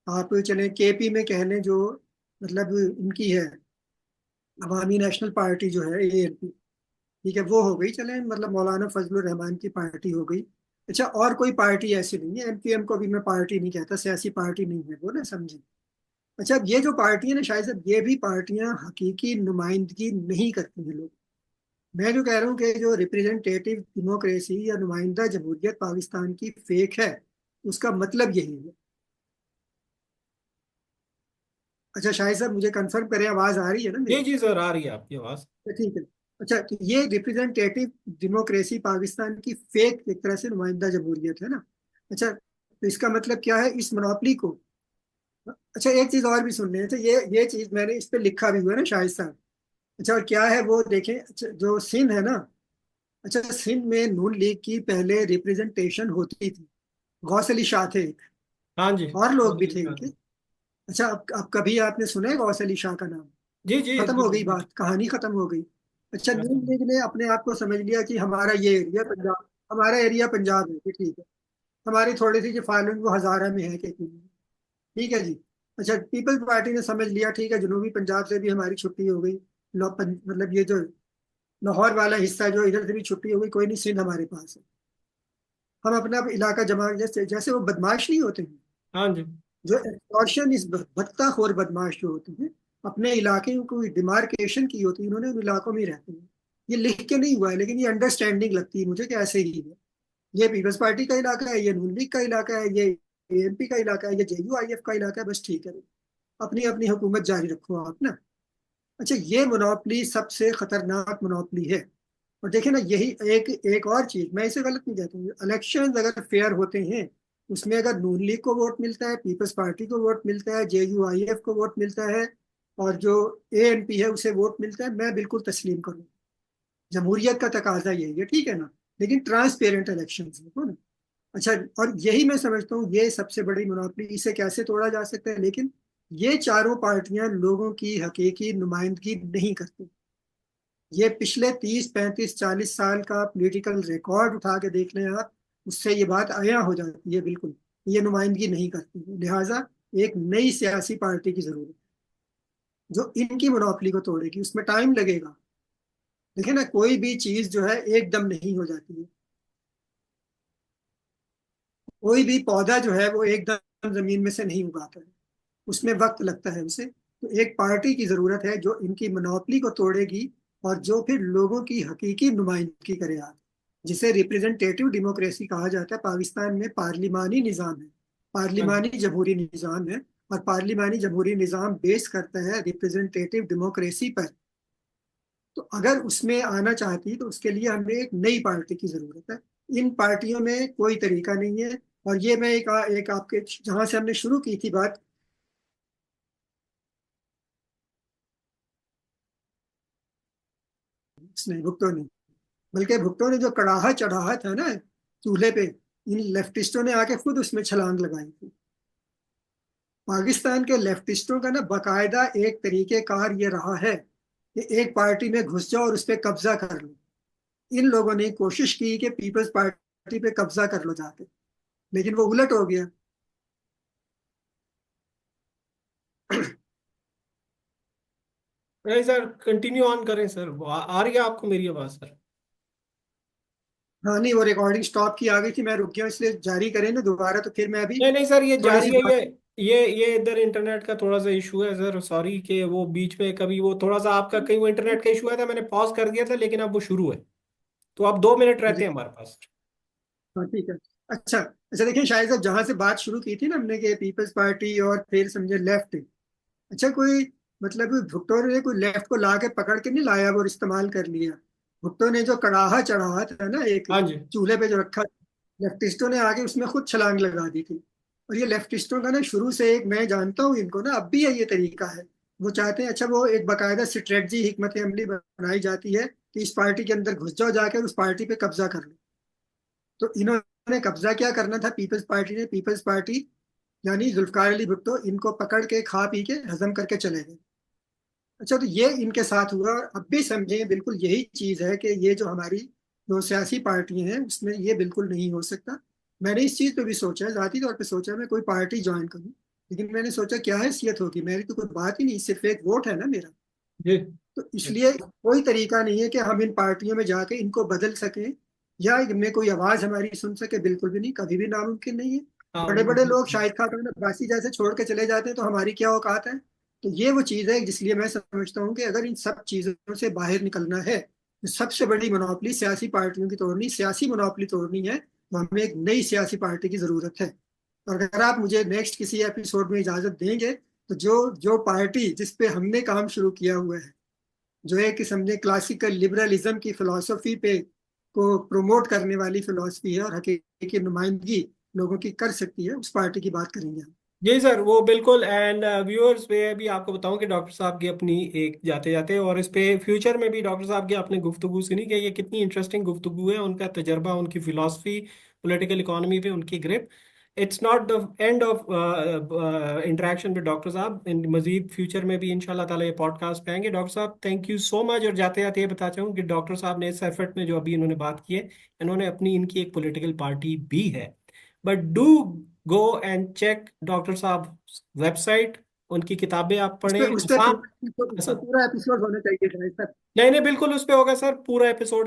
आप चले केपी में कह लें, जो मतलब उनकी है, अवामी नेशनल पार्टी जो है, ANP, ठीक है, वो हो गई, चले मतलब मौलाना फजलुर रहमान की पार्टी हो गई। अच्छा, और कोई पार्टी ऐसी नहीं है, MQM को भी मैं पार्टी नहीं कहता, सियासी पार्टी नहीं है वो ना, समझे? अच्छा, अब ये जो पार्टी है ना शायद साहब, ये भी पार्टियां हकीकी नुमाइंदगी नहीं करती हैं लोग। मैं जो कह रहा हूँ कि जो रिप्रेजेंटेटिव डेमोक्रेसी या नुमाइंदा जमहूरियत पाकिस्तान की फेक है, उसका मतलब यही है। अच्छा शाहिद साहब, मुझे कंफर्म करें, आवाज आ रही है ना जी मेरी? जी सर, आ रही है आपकी आवाज़। तो ठीक है। अच्छा, तो ये रिप्रेजेंटेटिव डेमोक्रेसी पाकिस्तान की फेक एक तरह से नुमाइंदा जमहूरियत है ना। अच्छा, तो इसका मतलब क्या है इस मोनोपली को? अच्छा, एक चीज और भी सुननी है। अच्छा, ये चीज मैंने इस पे लिखा भी हुआ है ना शाहिद साहब। अच्छा, और क्या है वो देखें, अच्छा जो सिंध है ना, अच्छा, सिंध में नून लीग की पहले रिप्रेजेंटेशन होती थी। गौस अली शाह थे, हाँ जी। और लोग बहुत भी अच्छी थे बात इनके। है। अच्छा, अब कभी आपने सुना है गौस अली शाह का नाम? जी जी खत्म हो जी गई जी। बात, कहानी खत्म हो गई। अच्छा, नून खत्म। लीग ने अपने आप को समझ लिया कि हमारा ये एरिया पंजाब, हमारा एरिया पंजाब है कि ठीक है, हमारी थोड़ी सी जो फॉलोइंग वो हजारा में है कि ठीक है जी। अच्छा, पीपल्स पार्टी ने समझ लिया ठीक है, जनूबी पंजाब से भी हमारी छुट्टी हो गई। मतलब ये जो लाहौर वाला हिस्सा जो इधर से भी छुट्टी हो गई, कोई नहीं, सिंध हमारे पास है। हम अपना इलाका जमा, जैसे जैसे वो बदमाश नहीं होते हैं, हाँ जी। जो एक्सटॉर्शन, इस भत्ताखोर बदमाश जो होते हैं, अपने इलाके को डिमार्केशन की होती है, उन्होंने उन इलाकों में ही रहते हैं। ये लिख के नहीं हुआ है, लेकिन ये अंडरस्टैंडिंग लगती है मुझे कि ऐसे ही है। ये पीपल्स पार्टी का इलाका है, ये नून लीग का इलाका है, ये एएनपी का इलाका है, ये जेयूआईएफ का इलाका है, बस ठीक है, अपनी अपनी हुकूमत जारी रखो आप ना। अच्छा, ये मोनोपली सबसे खतरनाक मोनोपली है। और देखिए ना, यही एक एक और चीज, मैं इसे गलत नहीं कहता हूँ, इलेक्शन अगर फेयर होते हैं, उसमें अगर नून लीग को वोट मिलता है, पीपल्स पार्टी को वोट मिलता है, जेयूआईएफ को वोट मिलता है, और जो एएनपी है उसे वोट मिलता है, मैं बिल्कुल तस्लीम करूँ। जमहूरियत का तकाजा यही है, ठीक है ना। लेकिन ट्रांसपेरेंट इलेक्शन हो ना। अच्छा, और यही मैं समझता हूँ ये सबसे बड़ी मुनाफी, इसे कैसे तोड़ा जा सकता है, लेकिन ये चारों पार्टियां लोगों की हकीकी नुमाइंदगी नहीं करती। ये पिछले 30 35 40 साल का पॉलिटिकल रिकॉर्ड उठा के देख लें आप, उससे ये बात आया हो जाती है बिल्कुल। ये नुमाइंदगी नहीं करती है, लिहाजा एक नई सियासी पार्टी की जरूरत है जो इनकी मोनोपली को तोड़ेगी। उसमें टाइम लगेगा। देखिए ना, कोई भी चीज जो है एकदम नहीं हो जाती है। कोई भी पौधा जो है वो एकदम जमीन में से नहीं उगाता है, उसमें वक्त लगता है उसे। तो एक पार्टी की जरूरत है जो इनकी मोनोपली को तोड़ेगी, और जो फिर लोगों की हकीकी नुमाइंदगी करे आज, जिसे रिप्रेजेंटेटिव डेमोक्रेसी कहा जाता है। पाकिस्तान में पार्लिमानी निज़ाम है, हाँ जी। पार्लिमानी जमहूरी निज़ाम है, और पार्लिमानी जमहूरी निज़ाम बेस करता है रिप्रेजेंटेटिव डेमोक्रेसी पर। तो अगर उसमें आना चाहती तो उसके लिए हमें एक नई पार्टी की जरूरत है। इन पार्टियों में कोई तरीका नहीं है। और ये मैं एक आपके जहां से हमने शुरू की थी बात, उसने भुट्टो ने, बल्कि भुट्टो ने जो कड़ाहा चढ़ाया था ना चूल्हे पे, इन लेफ्टिस्टों ने आके खुद उसमें छलांग लगाई थी। पाकिस्तान के लेफ्टिस्टों का ना बाकायदा एक तरीके कार ये रहा है कि एक पार्टी में घुस जाओ और उस पर कब्जा कर लो। इन लोगों ने कोशिश की कि पीपल्स पार्टी पे कब्जा कर लो जाके, लेकिन वो उलट हो गया। नहीं सर, कंटिन्यू ऑन करें सर, आ रही है आपको मेरी आवाज़ सर? हाँ नहीं, वो रिकॉर्डिंग स्टॉप की आ गई थी, मैं रुक गया, इसलिए जारी करें ना दोबारा, तो फिर मैं अभी नहीं नहीं सर, ये थोड़ी जारी सी है बात। ये इधर इंटरनेट का थोड़ा सा इशू है सर, सॉरी कि वो बीच में कभी वो थोड़ा सा आपका कहीं वो इंटरनेट का इशू आया था, मैंने पॉज कर दिया था, लेकिन अब वो शुरू है। तो अब 2 मिनट रहते हैं हमारे पास। हाँ ठीक है। अच्छा अच्छा, देखिए शायद साहब, जहां से बात शुरू की थी ना हमने कि पीपल्स पार्टी और फिर समझे लेफ्ट। अच्छा, कोई मतलब भुट्टो ने कोई लेफ्ट को ला के पकड़ के नहीं लाया और इस्तेमाल कर लिया। भुट्टो ने जो कड़ाहा चढ़ाया था ना एक हाँ जी। चूल्हे पे जो रखा, लेफ्टिस्टों ने आके उसमें खुद छलांग लगा दी थी। और ये लेफ्टिस्टों का ना शुरू से, एक मैं जानता हूँ इनको ना, अब भी ये तरीका है। वो चाहते हैं, अच्छा, वो एक बाकायदा स्ट्रेटजी, हिकमत अमली बनाई जाती है कि इस पार्टी के अंदर घुस जाओ जाके और उस पार्टी पे कब्जा कर लो। तो इन्होंने कब्जा क्या करना था, पीपल्स पार्टी ने, पीपल्स पार्टी यानी जुल्फकार अली भुट्टो, इनको पकड़ के खा पी के हजम करके चले गए। अच्छा, तो ये इनके साथ हुआ, और अब भी समझें बिल्कुल यही चीज है कि ये जो हमारी दो सियासी पार्टियां हैं उसमें ये बिल्कुल नहीं हो सकता। मैंने इस चीज पे भी सोचा है, जाती तौर पे सोचा मैं कोई पार्टी ज्वाइन करूं, लेकिन मैंने सोचा क्या हैसियत होगी, मेरी तो कोई बात ही नहीं, सिर्फ एक वोट है ना मेरा। जी तो इसलिए कोई तरीका नहीं है कि हम इन पार्टियों में जाके इनको बदल सकें, या इनमें कोई आवाज हमारी सुन सके, बिल्कुल भी नहीं, कभी भी नामुमकिन नहीं है। हाँ बड़े बड़े लोग शाहिद खान अब्बासी जैसे छोड़ के चले जाते हैं, तो हमारी क्या औकात है। तो ये वो चीज है जिसलिए मैं समझता हूँ कि अगर इन सब चीजों से बाहर निकलना है, तो सबसे बड़ी मोनोपली सियासी पार्टियों की तोड़नी, सियासी मोनोपली तोड़नी है, तो हमें एक नई सियासी पार्टी की जरूरत है। और अगर आप मुझे नेक्स्ट किसी एपिसोड में इजाजत देंगे, तो जो जो पार्टी जिस पे हमने काम शुरू किया हुआ है, जो है कि समझे क्लासिकल लिबरलिज्म की फिलॉसफी पे को प्रमोट करने वाली फिलॉसफी है और हकीकी नुमाइंदगी लोगों की कर सकती है, उस पार्टी की बात करेंगे हम। जी सर, वो बिल्कुल। एंड व्यूअर्स पे भी आपको बताऊं कि डॉक्टर साहब की अपनी एक जाते जाते, और इस पे फ्यूचर में भी डॉक्टर साहब की आपने गुफ्तगू सुनी कि ये कितनी इंटरेस्टिंग गुफ्तगू है, उनका तजर्बा, उनकी फिलॉसफी, पॉलिटिकल इकोनॉमी पे उनकी grip. It's not the end of interaction with doctor साहब। इन मजीद फ्यूचर में भी इंशाल्लाह ताला ये पॉडकास्ट पे आएंगे। डॉक्टर साहब, थैंक यू सो मच। और जाते जाते ये बताता हूँ कि डॉक्टर साहब ने इस एफर्ट में जो अभी इन्होंने बात की है, इन्होंने अपनी, इनकी एक पॉलिटिकल पार्टी भी है। But do go and check doctor साहब वेबसाइट, उनकी किताबें आप पढ़ें, उस पे आसान। पूरा एपिसोड होना चाहिए था। नहीं नहीं, बिल्कुल उस पे होगा सर पूरा एपिसोड।